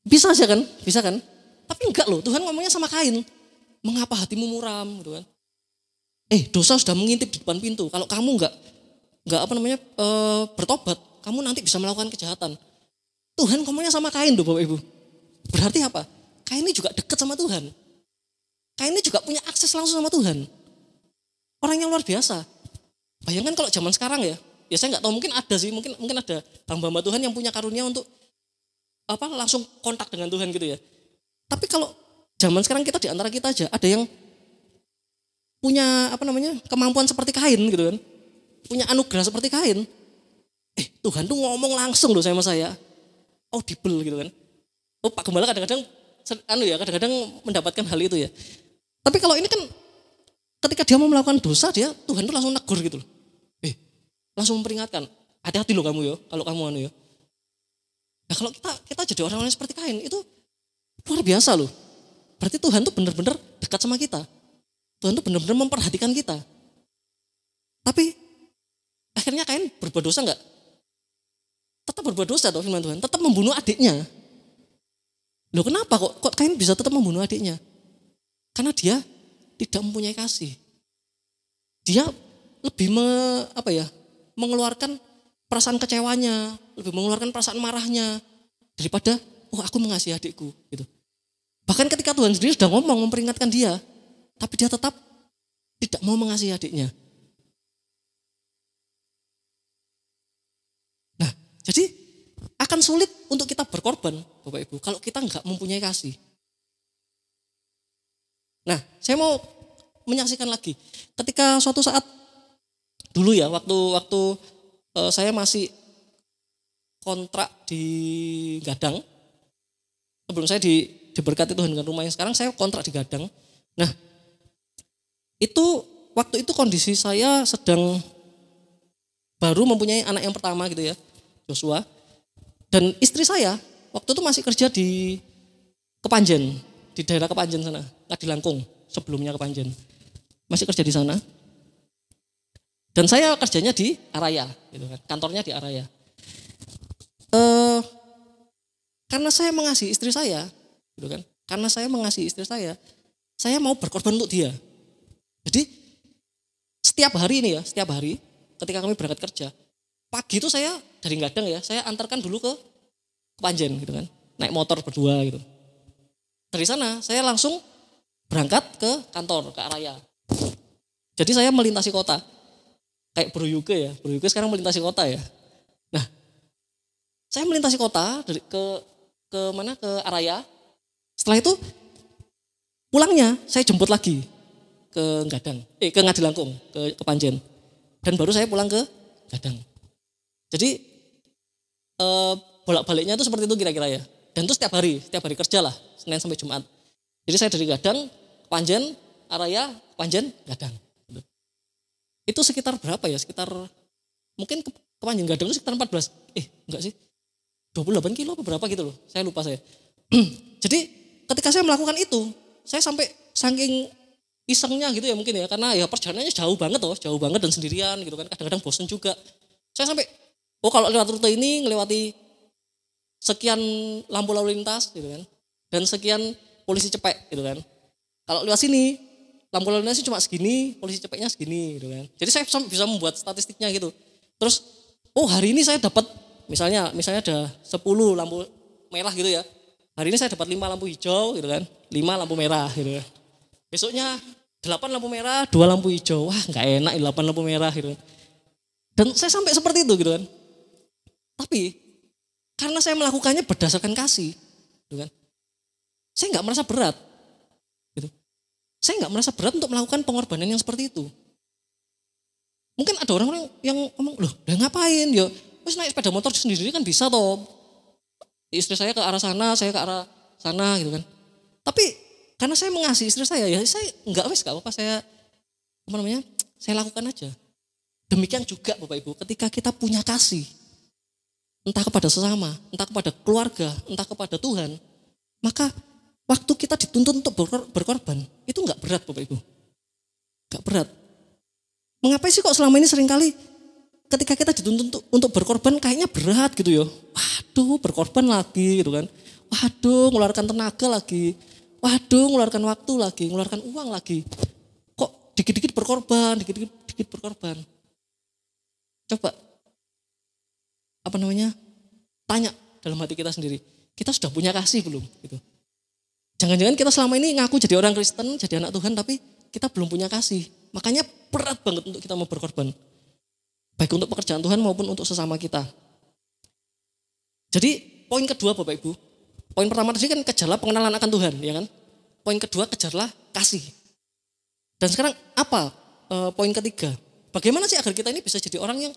Bisa aja kan? Bisa kan? Tapi enggak loh, Tuhan ngomongnya sama Kain. Mengapa hatimu muram gitu kan? Dosa sudah mengintip di depan pintu. Kalau kamu enggak bertobat, kamu nanti bisa melakukan kejahatan. Tuhan ngomongnya sama Kain tuh Bapak Ibu. Berarti apa? Kain ini juga dekat sama Tuhan. Kain ini juga punya akses langsung sama Tuhan. Orang yang luar biasa. Bayangkan kalau zaman sekarang ya saya nggak tahu, mungkin ada sih, mungkin ada hamba-hamba Tuhan yang punya karunia untuk langsung kontak dengan Tuhan gitu ya. Tapi kalau zaman sekarang kita di antara kita aja ada yang punya kemampuan seperti Kain gitu kan, punya anugerah seperti Kain. Tuhan tuh ngomong langsung loh sama saya, audible gitu kan. Pak Gembala kadang-kadang mendapatkan hal itu ya. Tapi kalau ini kan ketika dia mau melakukan dosa, Tuhan tuh langsung negur gitu loh. Langsung memperingatkan, hati-hati loh kamu ya, kalau kamu ya. Nah kalau kita jadi orang-orang seperti Kain, itu luar biasa loh. Berarti Tuhan tuh benar-benar dekat sama kita. Tuhan tuh benar-benar memperhatikan kita. Tapi akhirnya Kain berbuat dosa enggak? Tetap berbuat dosa toh firman Tuhan, tetap membunuh adiknya. Loh kenapa kok Kain bisa tetap membunuh adiknya? Karena dia tidak mempunyai kasih. Dia lebih mengeluarkan perasaan kecewanya, lebih mengeluarkan perasaan marahnya daripada aku mengasihi adikku gitu. Bahkan ketika Tuhan sendiri sudah ngomong memperingatkan dia, tapi dia tetap tidak mau mengasihi adiknya. Nah, jadi akan sulit untuk kita berkorban, Bapak Ibu, kalau kita enggak mempunyai kasih. Nah, saya mau menyaksikan lagi. Ketika suatu saat dulu ya, waktu saya masih kontrak di Gadang, sebelum saya diberkati Tuhan dengan rumah yang sekarang, saya kontrak di Gadang. Nah, itu waktu itu kondisi saya sedang baru mempunyai anak yang pertama gitu ya, Joshua. Dan istri saya waktu itu masih kerja di Kepanjen, di daerah Kepanjen sana, Kadilangkung, sebelumnya Kepanjen. Masih kerja di sana. Dan saya kerjanya di Araya, gitu kan. Kantornya di Araya. Karena saya mengasihi istri saya, gitu kan. Karena saya mengasihi istri saya mau berkorban untuk dia. Jadi setiap hari ini ya, setiap hari ketika kami berangkat kerja, pagi itu saya dari Gadang ya, saya antarkan dulu ke Kepanjen gitu kan, naik motor berdua gitu. Dari sana saya langsung berangkat ke kantor, ke Araya. Jadi saya melintasi kota, kayak Bro Yuge ya, Bro Yuge sekarang melintasi kota ya. Nah, saya melintasi kota dari ke mana, ke Araya. Setelah itu pulangnya saya jemput lagi ke Gadang, ke Ngadilangkung, ke Kepanjen. Dan baru saya pulang ke Gadang. Jadi bolak-baliknya itu seperti itu kira-kira ya. Dan itu setiap hari kerja lah, Senin sampai Jumat. Jadi saya dari Gadang, Kepanjen, Araya, Kepanjen, Gadang. Itu sekitar berapa ya? Sekitar mungkin Kepanjen Gadang itu sekitar 14, enggak sih, 28 kilo apa berapa gitu loh. Saya lupa saya. Jadi ketika saya melakukan itu, saya sampai saking isengnya gitu ya mungkin ya, karena ya perjalanannya jauh banget dan sendirian gitu kan, kadang-kadang bosen juga. Saya sampai, kalau lewat rute ini ngelewati sekian lampu lalu lintas gitu kan, dan sekian polisi cepek gitu kan. Kalau lewat sini, lampu lalu lintasnya cuma segini, polisi cepeknya segini gitu kan. Jadi saya bisa membuat statistiknya gitu. Terus, hari ini saya dapat, misalnya ada 10 lampu merah gitu ya. Hari ini saya dapat 5 lampu hijau gitu kan, 5 lampu merah gitu kan. Besoknya 8 lampu merah, 2 lampu hijau. Wah, nggak enak 8 lampu merah gitu. Dan saya sampai seperti itu gitu kan. Tapi karena saya melakukannya berdasarkan kasih, gitu kan. Saya nggak merasa berat. Gitu. Saya nggak merasa berat untuk melakukan pengorbanan yang seperti itu. Mungkin ada orang-orang yang ngomong, loh, ngapain ya? Terus naik sepeda motor sendiri kan bisa toh. Istri saya ke arah sana, saya ke arah sana gitu kan. Tapi karena saya mengasihi istri saya, ya saya enggak apa-apa, saya lakukan aja. Demikian juga Bapak Ibu, ketika kita punya kasih, entah kepada sesama, entah kepada keluarga, entah kepada Tuhan, maka waktu kita dituntut untuk berkorban, itu enggak berat Bapak Ibu. Enggak berat. Mengapa sih kok selama ini seringkali ketika kita dituntut untuk berkorban kayaknya berat gitu ya. Waduh, berkorban lagi gitu kan. Waduh, mengeluarkan tenaga lagi. Waduh, mengeluarkan waktu lagi, mengeluarkan uang lagi. Kok dikit-dikit berkorban, dikit-dikit berkorban. Coba, tanya dalam hati kita sendiri. Kita sudah punya kasih belum? Gitu. Jangan-jangan kita selama ini ngaku jadi orang Kristen, jadi anak Tuhan, tapi kita belum punya kasih. Makanya berat banget untuk kita mau berkorban. Baik untuk pekerjaan Tuhan maupun untuk sesama kita. Jadi, poin kedua Bapak Ibu. Poin pertama tadi kan kejarlah pengenalan akan Tuhan, ya kan? Poin kedua kejarlah kasih. Dan sekarang apa poin ketiga? Bagaimana sih agar kita ini bisa jadi orang yang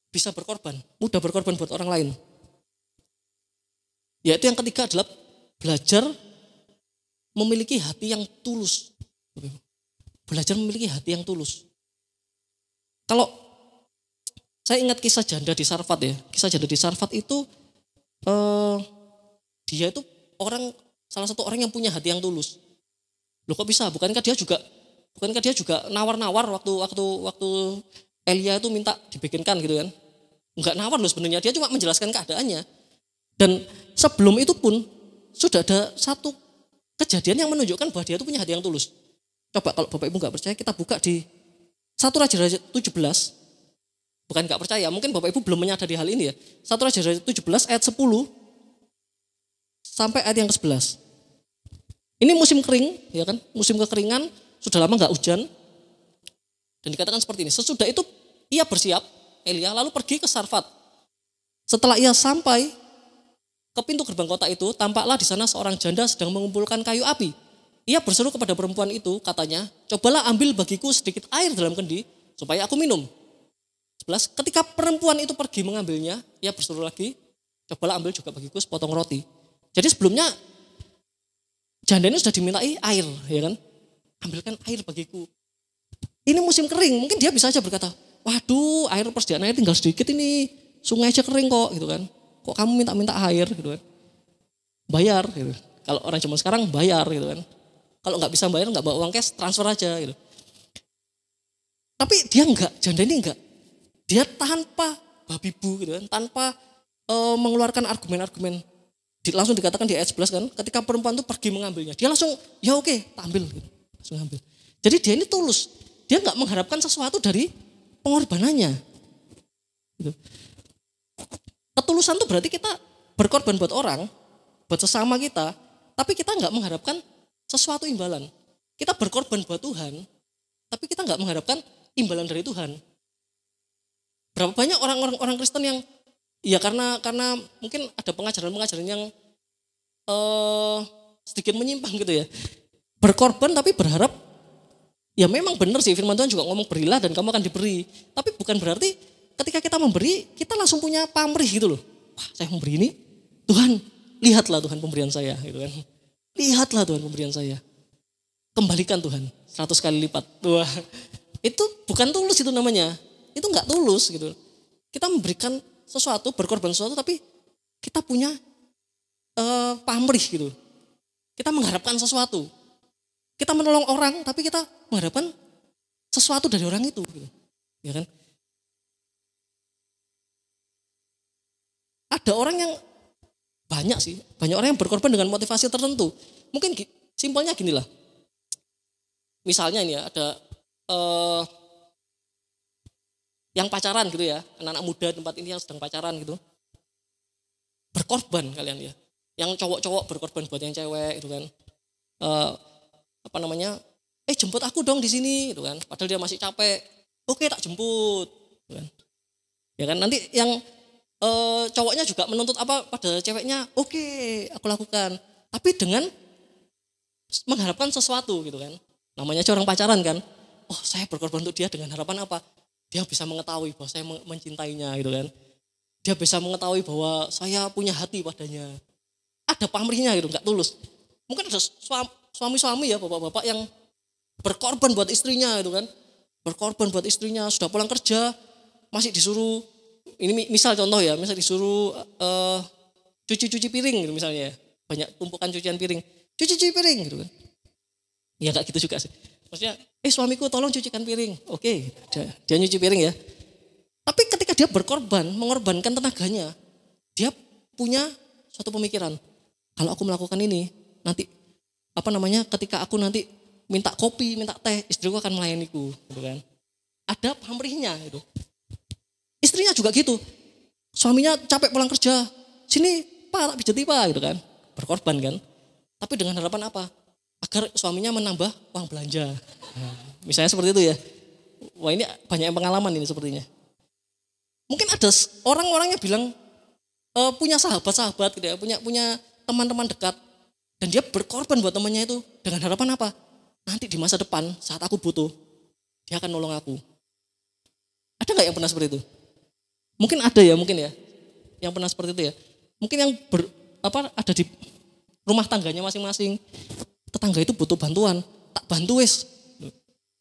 bisa berkorban, mudah berkorban buat orang lain? Yaitu yang ketiga adalah belajar memiliki hati yang tulus. Belajar memiliki hati yang tulus. Kalau saya ingat kisah janda di Sarfat ya, kisah janda di Sarfat itu dia itu salah satu orang yang punya hati yang tulus. Loh kok bisa? Bukankah dia juga nawar-nawar waktu Elia itu minta dibikinkan gitu kan? Enggak nawar loh sebenarnya, dia cuma menjelaskan keadaannya. Dan sebelum itu pun sudah ada satu kejadian yang menunjukkan bahwa dia itu punya hati yang tulus. Coba kalau Bapak Ibu enggak percaya, kita buka di 1 Raja-Raja 17. Bukan enggak percaya, mungkin Bapak Ibu belum menyadari hal ini ya. 1 Raja-Raja 17 ayat 10 sampai ayat yang ke-11. Ini musim kering, ya kan? Musim kekeringan, sudah lama enggak hujan. Dan dikatakan seperti ini, sesudah itu ia bersiap, Elia, lalu pergi ke Sarfat. Setelah ia sampai ke pintu gerbang kota itu, tampaklah di sana seorang janda sedang mengumpulkan kayu api. Ia berseru kepada perempuan itu, katanya, cobalah ambil bagiku sedikit air dalam kendi, supaya aku minum. 11, ketika perempuan itu pergi mengambilnya, ia berseru lagi, cobalah ambil juga bagiku sepotong roti. Jadi sebelumnya janda ini sudah dimintai air, ya kan? Ambilkan air bagiku. Ini musim kering, mungkin dia bisa aja berkata, waduh air persediaan air tinggal sedikit ini, sungai aja kering kok gitu kan. Kok kamu minta-minta air gitu kan. Bayar gitu. Kalau orang zaman sekarang bayar gitu kan. Kalau nggak bisa bayar, nggak bawa uang cash, transfer aja gitu. Tapi dia enggak, janda ini enggak. Dia tanpa babi bu gitu kan, tanpa mengeluarkan argumen-argumen. Langsung dikatakan di ayat 11 kan, ketika perempuan itu pergi mengambilnya, dia langsung, ya oke, tak ambil. Gitu. Langsung ambil. Jadi dia ini tulus. Dia enggak mengharapkan sesuatu dari pengorbanannya. Gitu. Ketulusan itu berarti kita berkorban buat orang, buat sesama kita, tapi kita enggak mengharapkan sesuatu imbalan. Kita berkorban buat Tuhan, tapi kita enggak mengharapkan imbalan dari Tuhan. Berapa banyak orang Kristen yang ya karena mungkin ada pengajaran yang sedikit menyimpang gitu ya. Berkorban tapi berharap ya memang benar sih firman Tuhan juga ngomong berilah dan kamu akan diberi. Tapi bukan berarti ketika kita memberi kita langsung punya pamrih gitu loh. Wah, saya memberi ini, Tuhan, lihatlah Tuhan pemberian saya gitu kan. Lihatlah Tuhan pemberian saya. Kembalikan Tuhan 100 kali lipat. Wah, itu bukan tulus itu namanya. Itu enggak tulus gitu. Kita memberikan sesuatu, berkorban sesuatu tapi kita punya pamrih gitu. Kita mengharapkan sesuatu. Kita menolong orang tapi kita mengharapkan sesuatu dari orang itu gitu. Ya kan? Ada orang yang banyak sih, banyak orang yang berkorban dengan motivasi tertentu. Mungkin simpelnya gini lah. Misalnya ini ya ada yang pacaran gitu ya, anak-anak muda tempat ini yang sedang pacaran gitu. Berkorban kalian ya. Yang cowok-cowok berkorban buat yang cewek gitu kan. Jemput aku dong di sini gitu kan. Padahal dia masih capek. Oke, tak jemput gitu kan. Ya kan nanti yang cowoknya juga menuntut apa pada ceweknya, oke, aku lakukan. Tapi dengan mengharapkan sesuatu gitu kan. Namanya orang pacaran kan. Oh, saya berkorban untuk dia dengan harapan apa? Dia bisa mengetahui bahwa saya mencintainya gitu kan. Dia bisa mengetahui bahwa saya punya hati padanya. Ada pamrihnya gitu, enggak tulus. Mungkin ada suami-suami ya, bapak-bapak yang berkorban buat istrinya gitu kan. Berkorban buat istrinya, sudah pulang kerja, masih disuruh, ini misal contoh ya, misal disuruh cuci-cuci piring gitu misalnya ya. Banyak tumpukan cucian piring. Cuci-cuci piring gitu kan. Ya enggak gitu juga sih. Maksudnya, suamiku tolong cucikan piring. Oke, dia nyuci piring ya. Tapi ketika dia berkorban, mengorbankan tenaganya, dia punya suatu pemikiran. Kalau aku melakukan ini, nanti ketika aku nanti minta kopi, minta teh, istriku akan melayaniku, gitu kan. Ada pamrihnya gitu. Istrinya juga gitu. Suaminya capek pulang kerja, sini Pak, tak pijati Pak, gitu kan. Berkorban kan. Tapi dengan harapan apa? Agar suaminya menambah uang belanja. Misalnya seperti itu ya. Wah, ini banyak yang pengalaman ini sepertinya. Mungkin ada orang-orang yang bilang punya sahabat-sahabat gitu ya, punya teman-teman dekat dan dia berkorban buat temannya itu dengan harapan apa? Nanti di masa depan saat aku butuh, dia akan nolong aku. Ada nggak yang pernah seperti itu? Mungkin ada ya, yang pernah seperti itu ya. Mungkin yang ada di rumah tangganya masing-masing. Tetangga itu butuh bantuan, tak bantu wes.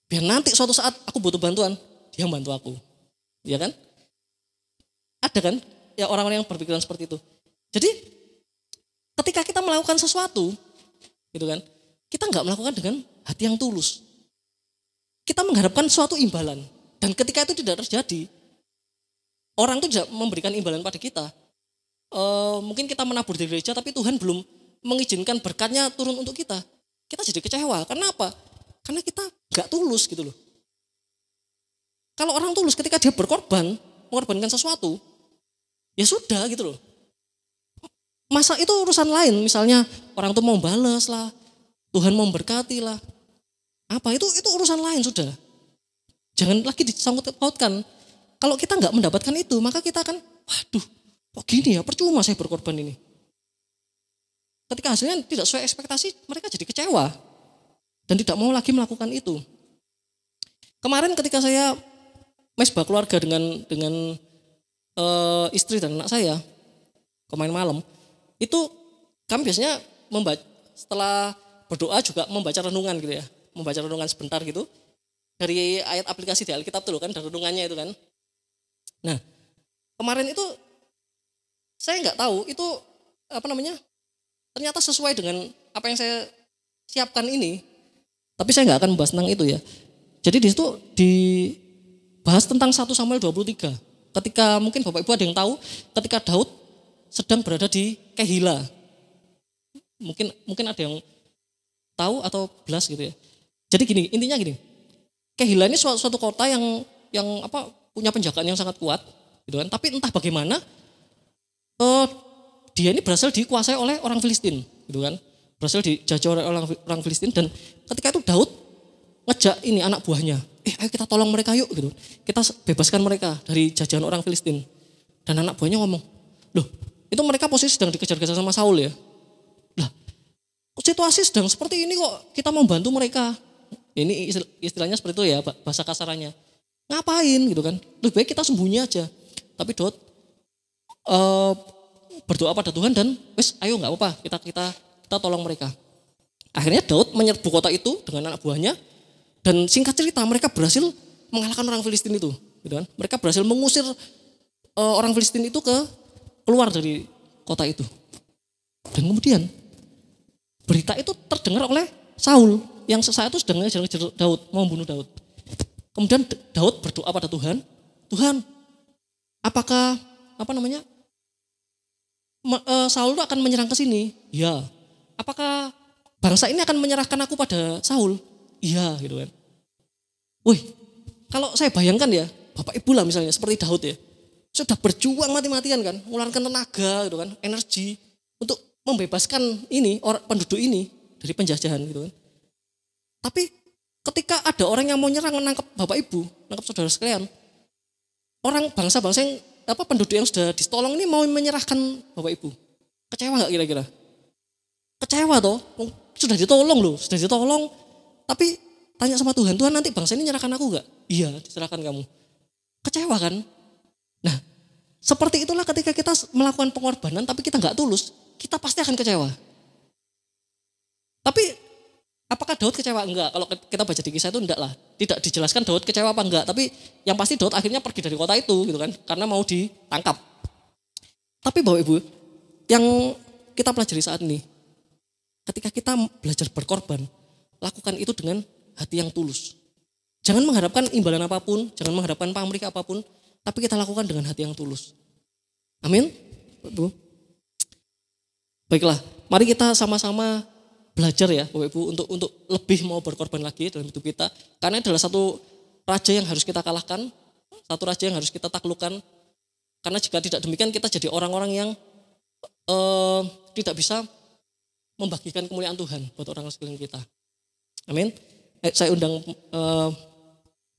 Biar nanti suatu saat aku butuh bantuan, dia bantu aku. Ya kan? Ada kan ya orang-orang yang berpikiran seperti itu. Jadi ketika kita melakukan sesuatu, gitu kan, kita nggak melakukan dengan hati yang tulus. Kita mengharapkan suatu imbalan. Dan ketika itu tidak terjadi, orang itu tidak memberikan imbalan pada kita. Mungkin kita menabur di gereja, tapi Tuhan belum mengizinkan berkatnya turun untuk kita. Kita jadi kecewa. Karena apa? Karena kita nggak tulus gitu loh. Kalau orang tulus ketika dia berkorban, mengorbankan sesuatu, ya sudah gitu loh. Masa itu urusan lain, misalnya orang itu mau balas lah, Tuhan mau memberkati lah. Apa itu urusan lain sudah. Jangan lagi disangkut pautkan. Kalau kita nggak mendapatkan itu, maka kita akan, waduh, kok gini ya, percuma saya berkorban ini. Ketika hasilnya tidak sesuai ekspektasi, mereka jadi kecewa dan tidak mau lagi melakukan itu. Kemarin ketika saya mesbah keluarga dengan istri dan anak saya, kemarin malam, itu kami biasanya setelah berdoa juga membaca renungan gitu ya, membaca renungan sebentar gitu. dari ayat aplikasi di Alkitab tuh kan, dari renungannya itu kan. Nah, kemarin itu saya nggak tahu itu ternyata sesuai dengan apa yang saya siapkan ini. Tapi saya nggak akan membahas tentang itu ya. Jadi di situ dibahas tentang 1 Samuel 23. Ketika mungkin Bapak Ibu ada yang tahu, ketika Daud sedang berada di Kehila. Mungkin ada yang tahu atau belas gitu ya. Jadi gini, intinya gini. Kehila ini suatu kota yang punya penjagaan yang sangat kuat, gitu kan. Tapi entah bagaimana dia ini berhasil dikuasai oleh orang Filistin, gitu kan. Berhasil dijajah oleh orang Filistin, dan ketika itu Daud ngejak ini anak buahnya, ayo kita tolong mereka yuk, gitu. Kita bebaskan mereka dari jajahan orang Filistin. Dan anak buahnya ngomong, loh itu mereka posisi sedang dikejar-kejar sama Saul ya. Lah situasi sedang seperti ini kok kita mau bantu mereka. Ini istilahnya seperti itu ya, bahasa kasarannya. Ngapain gitu kan? Lebih baik kita sembunyi aja. Tapi Daud berdoa pada Tuhan dan ayo nggak apa-apa, kita tolong mereka. Akhirnya Daud menyerbu kota itu dengan anak buahnya, dan singkat cerita mereka berhasil mengalahkan orang Filistin itu, gitu kan? Mereka berhasil mengusir orang Filistin itu keluar dari kota itu. Dan kemudian berita itu terdengar oleh Saul yang sesaat itu sedang ngejar-ngejar Daud, mau membunuh Daud. Kemudian Daud berdoa pada Tuhan, Tuhan, apakah Saul itu akan menyerang ke sini? Ya. Apakah bangsa ini akan menyerahkan aku pada Saul? Iya, gitu kan. Wih, kalau saya bayangkan ya, Bapak Ibu lah misalnya seperti Daud ya, sudah berjuang mati-matian kan, mengeluarkan tenaga gitu kan, energi untuk membebaskan penduduk ini dari penjajahan gitu kan. Tapi ketika ada orang yang mau nyerang, menangkap Bapak Ibu, menangkap saudara sekalian, orang bangsa-bangsa yang penduduk yang sudah ditolong ini mau menyerahkan Bapak Ibu. Kecewa nggak kira-kira? Kecewa toh, sudah ditolong. Tapi tanya sama Tuhan, Tuhan nanti bangsa ini nyerahkan aku nggak? Iya, diserahkan kamu. Kecewa kan? Nah, seperti itulah ketika kita melakukan pengorbanan tapi kita nggak tulus, kita pasti akan kecewa. Tapi apakah Daud kecewa? Enggak. Kalau kita baca di kisah itu enggak lah. Tidak dijelaskan Daud kecewa apa enggak. Tapi yang pasti Daud akhirnya pergi dari kota itu gitu kan. Karena mau ditangkap. Tapi Bapak Ibu, yang kita pelajari saat ini, ketika kita belajar berkorban, lakukan itu dengan hati yang tulus. Jangan mengharapkan imbalan apapun, jangan mengharapkan pamrih apapun, tapi kita lakukan dengan hati yang tulus. Amin. Ibu. Baiklah, mari kita sama-sama belajar ya Bapak Ibu untuk lebih mau berkorban lagi dalam hidup kita. Karena adalah satu raja yang harus kita kalahkan, satu raja yang harus kita taklukkan. Karena jika tidak demikian kita jadi orang-orang yang tidak bisa membagikan kemuliaan Tuhan buat orang sekeliling kita. Amin. Saya undang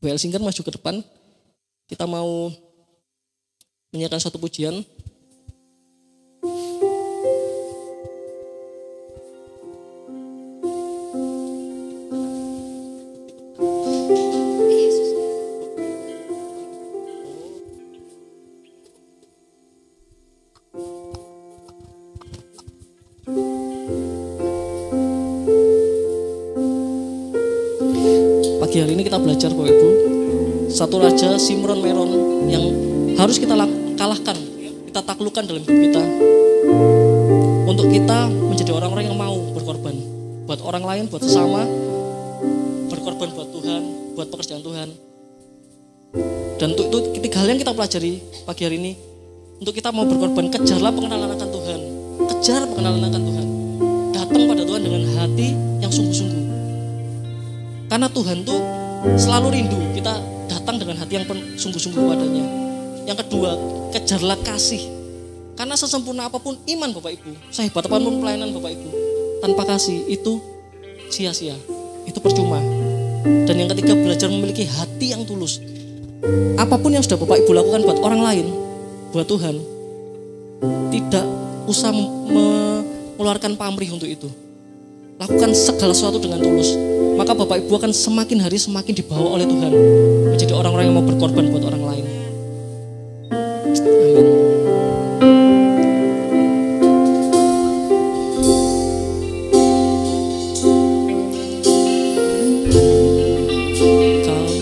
WL Singer maju ke depan. Kita mau menyanyikan satu pujian. Pagi hari ini kita belajar Bapak Ibu, satu raja Simron Meron yang harus kita kalahkan, kita taklukkan dalam hidup kita. Untuk kita menjadi orang-orang yang mau berkorban buat orang lain, buat sesama, berkorban buat Tuhan, buat pekerjaan Tuhan. Dan untuk itu ketiga hal yang kita pelajari pagi hari ini, untuk kita mau berkorban, kejarlah pengenalan akan Tuhan. Kejar pengenalan akan Tuhan. Datang pada Tuhan dengan hati yang sungguh-sungguh. Karena Tuhan tuh selalu rindu kita datang dengan hati yang sungguh-sungguh padanya. Yang kedua, kejarlah kasih. Karena sesempurna apapun iman Bapak Ibu, sehebat apapun pelayanan Bapak Ibu, tanpa kasih itu sia-sia, itu percuma. Dan yang ketiga, belajar memiliki hati yang tulus. Apapun yang sudah Bapak Ibu lakukan buat orang lain, buat Tuhan, tidak usah mengeluarkan pamrih untuk itu. Lakukan segala sesuatu dengan tulus. Maka Bapak Ibu akan semakin hari semakin dibawa oleh Tuhan menjadi orang-orang yang mau berkorban buat orang lain. Amin. Kau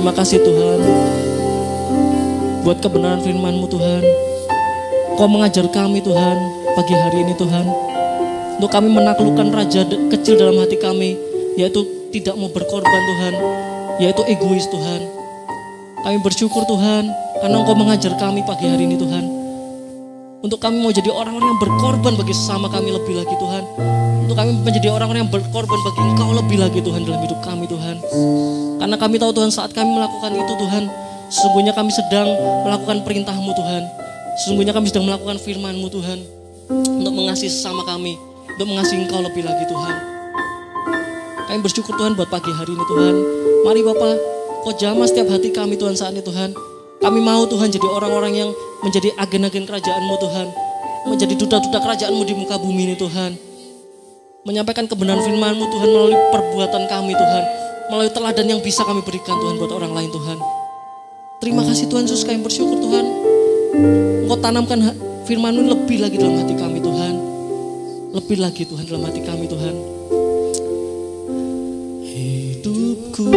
Terima kasih Tuhan buat kebenaran firman-Mu Tuhan. Kau mengajar kami Tuhan pagi hari ini Tuhan, untuk kami menaklukkan raja kecil dalam hati kami, yaitu tidak mau berkorban Tuhan, yaitu egois Tuhan. Kami bersyukur Tuhan karena Engkau mengajar kami pagi hari ini Tuhan, untuk kami mau jadi orang-orang yang berkorban bagi sesama kami lebih lagi Tuhan, untuk kami menjadi orang-orang yang berkorban bagi Engkau lebih lagi Tuhan dalam hidup kami Tuhan. Karena kami tahu Tuhan, saat kami melakukan itu Tuhan, sesungguhnya kami sedang melakukan perintah-Mu Tuhan. Sesungguhnya kami sedang melakukan firman-Mu Tuhan, untuk mengasihi sesama kami, untuk mengasihi Engkau lebih lagi Tuhan. Kami bersyukur Tuhan buat pagi hari ini Tuhan. Mari Bapa, Kau jamah setiap hati kami Tuhan saat ini Tuhan. Kami mau Tuhan jadi orang-orang yang menjadi agen-agen kerajaan-Mu Tuhan, menjadi duta-duta kerajaan-Mu di muka bumi ini Tuhan. Menyampaikan kebenaran firman-Mu Tuhan melalui perbuatan kami Tuhan, melalui teladan yang bisa kami berikan Tuhan buat orang lain Tuhan. Terima kasih Tuhan Yesus, kami bersyukur Tuhan. Engkau tanamkan firman-Mu lebih lagi dalam hati kami Tuhan. Lebih lagi Tuhan dalam hati kami Tuhan. Hidupku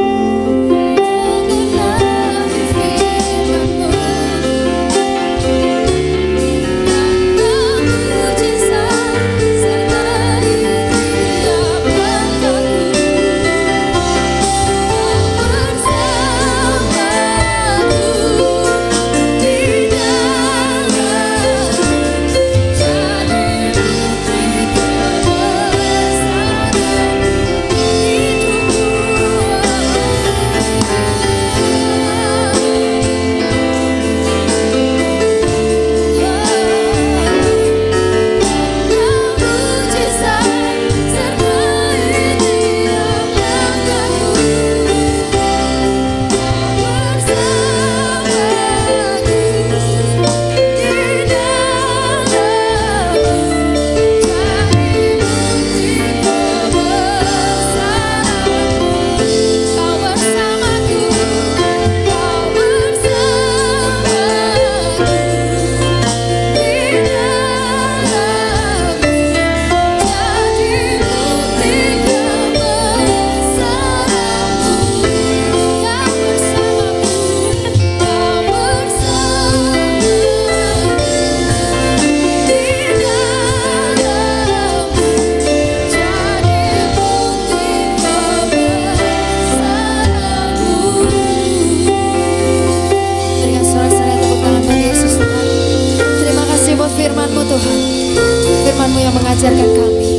firman-Mu yang mengajarkan kami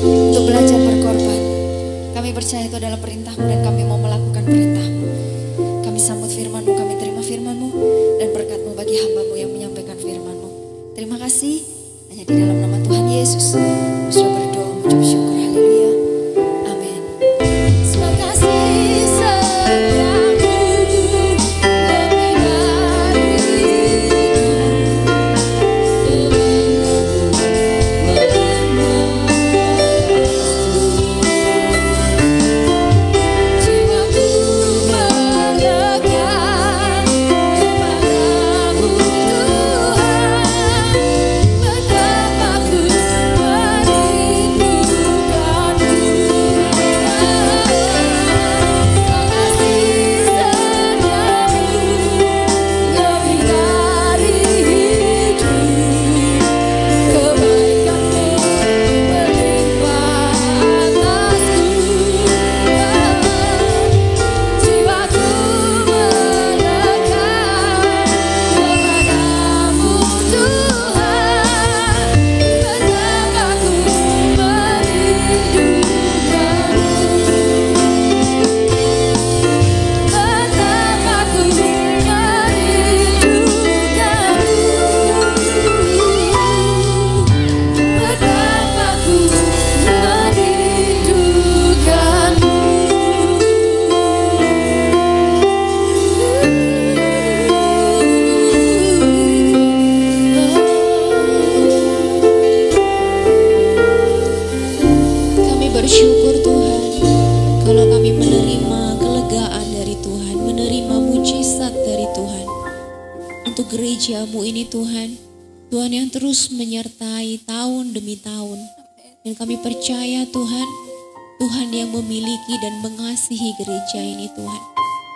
untuk belajar berkorban. Kami percaya itu adalah perintah-Mu dan kami mau melakukan perintah-Mu. Kami sambut firman-Mu, kami terima firman-Mu dan berkat-Mu bagi hamba-Mu yang menyampaikan firman-Mu. Terima kasih, hanya di dalam nama Tuhan Yesus kami sudah berdoa mengucap syukur. Haleluya, amin. Terima kasih setiamu lebih dari gereja-Mu ini Tuhan, Tuhan yang terus menyertai tahun demi tahun. Dan kami percaya Tuhan, Tuhan yang memiliki dan mengasihi gereja ini Tuhan.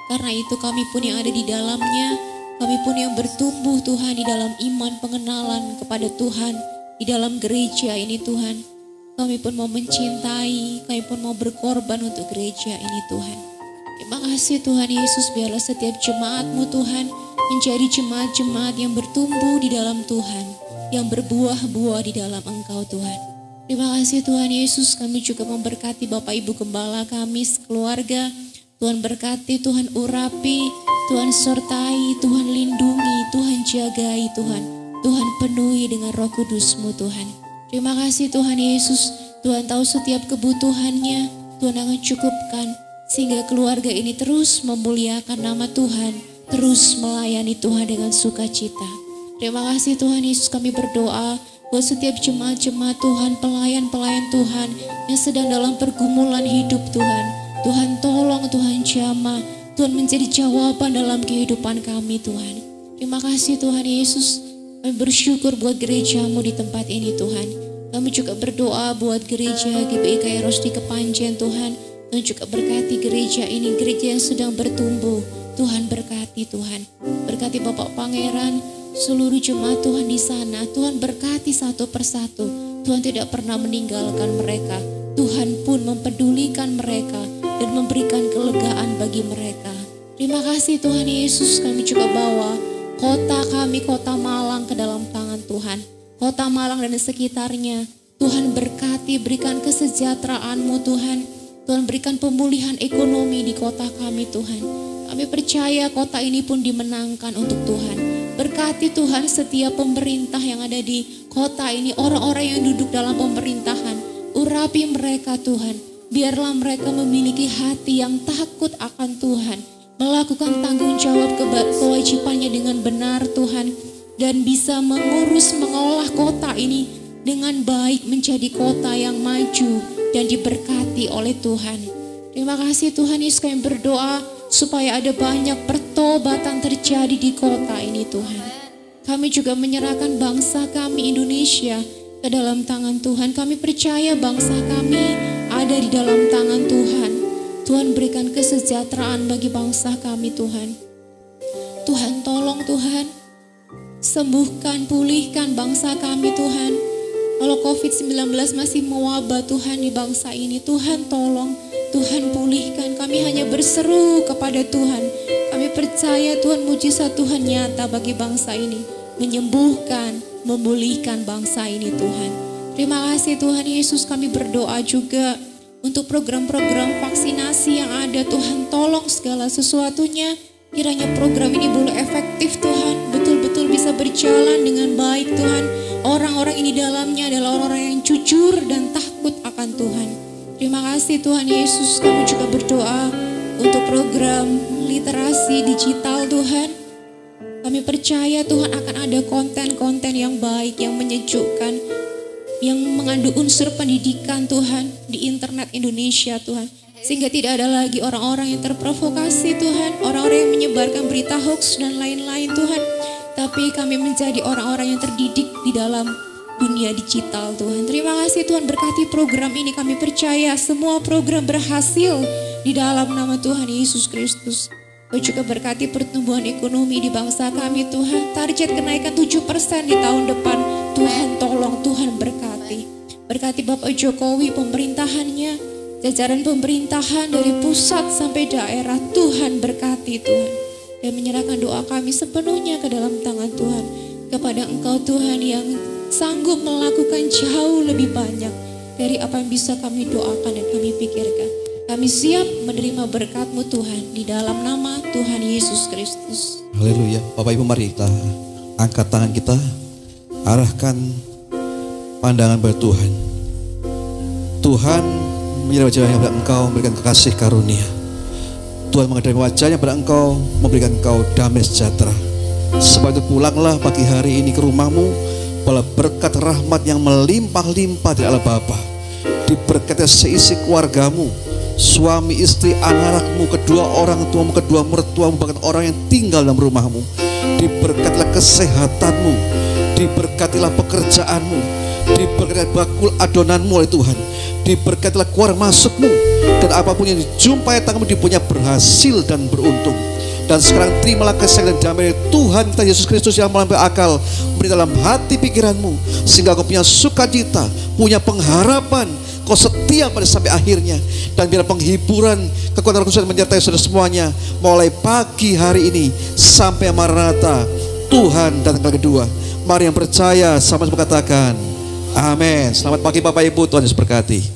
Karena itu kami pun yang ada di dalamnya, kami pun yang bertumbuh Tuhan di dalam iman pengenalan kepada Tuhan, di dalam gereja ini Tuhan. Kami pun mau mencintai, kami pun mau berkorban untuk gereja ini Tuhan. Terima kasih Tuhan Yesus, biarlah setiap jemaat-Mu Tuhan menjadi jemaat-jemaat yang bertumbuh di dalam Tuhan, yang berbuah-buah di dalam Engkau Tuhan. Terima kasih Tuhan Yesus, kami juga memberkati Bapak Ibu Gembala kami sekeluarga. Tuhan berkati, Tuhan urapi, Tuhan sertai, Tuhan lindungi, Tuhan jagai Tuhan. Tuhan penuhi dengan Roh Kudus-Mu Tuhan. Terima kasih Tuhan Yesus, Tuhan tahu setiap kebutuhannya, Tuhan akan cukupkan. Sehingga keluarga ini terus memuliakan nama Tuhan, terus melayani Tuhan dengan sukacita. Terima kasih Tuhan Yesus, kami berdoa buat setiap jemaat-jemaat Tuhan, pelayan-pelayan Tuhan yang sedang dalam pergumulan hidup Tuhan. Tuhan tolong, Tuhan jamah, Tuhan menjadi jawaban dalam kehidupan kami Tuhan. Terima kasih Tuhan Yesus, kami bersyukur buat gereja-Mu di tempat ini Tuhan. Kami juga berdoa buat gereja GBI Kairos di Kepanjen Tuhan. Tuhan juga berkati gereja ini, gereja yang sedang bertumbuh. Tuhan berkati Tuhan. Berkati Bapak Pangeran, seluruh jemaat Tuhan di sana. Tuhan berkati satu persatu. Tuhan tidak pernah meninggalkan mereka. Tuhan pun mempedulikan mereka dan memberikan kelegaan bagi mereka. Terima kasih Tuhan Yesus, kami juga bawa kota kami, kota Malang ke dalam tangan Tuhan. Kota Malang dan sekitarnya. Tuhan berkati, berikan kesejahteraan-Mu Tuhan. Tuhan berikan pemulihan ekonomi di kota kami Tuhan. Kami percaya kota ini pun dimenangkan untuk Tuhan. Berkati Tuhan setiap pemerintah yang ada di kota ini, orang-orang yang duduk dalam pemerintahan. Urapi mereka Tuhan. Biarlah mereka memiliki hati yang takut akan Tuhan. Melakukan tanggung jawab kewajibannya dengan benar Tuhan. Dan bisa mengurus, mengolah kota ini dengan baik menjadi kota yang maju dan diberkati oleh Tuhan. Terima kasih Tuhan Yesus, kami berdoa supaya ada banyak pertobatan terjadi di kota ini Tuhan. Kami juga menyerahkan bangsa kami Indonesia ke dalam tangan Tuhan. Kami percaya bangsa kami ada di dalam tangan Tuhan. Tuhan berikan kesejahteraan bagi bangsa kami Tuhan. Tuhan tolong Tuhan, sembuhkan, pulihkan bangsa kami Tuhan. Kalau COVID-19 masih mewabah Tuhan di bangsa ini, Tuhan tolong, Tuhan pulihkan. Kami hanya berseru kepada Tuhan. Kami percaya Tuhan, mujizat Tuhan nyata bagi bangsa ini. Menyembuhkan, memulihkan bangsa ini Tuhan. Terima kasih Tuhan Yesus, kami berdoa juga untuk program-program vaksinasi yang ada. Tuhan tolong segala sesuatunya. Kiranya program ini boleh efektif Tuhan, betul-betul bisa berjalan dengan baik Tuhan. Orang-orang ini dalamnya adalah orang-orang yang jujur dan takut akan Tuhan. Terima kasih Tuhan Yesus, kami juga berdoa untuk program literasi digital Tuhan. Kami percaya Tuhan akan ada konten-konten yang baik, yang menyejukkan, yang mengandung unsur pendidikan Tuhan di internet Indonesia Tuhan. Sehingga tidak ada lagi orang-orang yang terprovokasi Tuhan, orang-orang yang menyebarkan berita hoax dan lain-lain Tuhan. Tapi kami menjadi orang-orang yang terdidik di dalam dunia digital Tuhan. Terima kasih Tuhan, berkati program ini. Kami percaya semua program berhasil di dalam nama Tuhan Yesus Kristus. Kau juga berkati pertumbuhan ekonomi di bangsa kami Tuhan. Target kenaikan 7% di tahun depan. Tuhan tolong, Tuhan berkati. Berkati Bapak Jokowi, pemerintahannya, jajaran pemerintahan dari pusat sampai daerah. Tuhan berkati Tuhan. Dan menyerahkan doa kami sepenuhnya ke dalam tangan Tuhan. Kepada Engkau Tuhan yang sanggup melakukan jauh lebih banyak dari apa yang bisa kami doakan dan kami pikirkan. Kami siap menerima berkat-Mu Tuhan di dalam nama Tuhan Yesus Kristus. Haleluya. Bapak Ibu mari kita angkat tangan kita, arahkan pandangan pada Tuhan. Tuhan menyerahkan wajahnya pada Engkau, memberikan kekasih karunia. Tuhan menghadapkan wajahnya pada Engkau, memberikan Engkau damai sejahtera. Sebab itu pulanglah pagi hari ini ke rumahmu, bahwa berkat rahmat yang melimpah-limpah dari Allah Bapa diberkati seisi keluargamu, suami, istri, anak-anakmu, kedua orang tuamu, kedua mertuamu, bahkan orang yang tinggal dalam rumahmu. Diberkatilah kesehatanmu, diberkatilah pekerjaanmu, diberkatilah bakul adonanmu oleh Tuhan, diberkatilah keluar masukmu, Dan apapun yang dijumpai tanganmu dipunya berhasil dan beruntung. Dan sekarang terimalah kasih dan damai Tuhan kita Yesus Kristus yang melampaui akal beri dalam hati pikiranmu, sehingga kau punya sukacita, punya pengharapan, kau setia pada sampai akhirnya. Dan biar penghiburan kekuatan Roh Kudus menyertai saudara semuanya mulai pagi hari ini sampai Maranatha Tuhan datang kali kedua. Mari yang percaya sama-sama katakan amin. Selamat pagi Bapak Ibu, Tuhan Yesus berkati.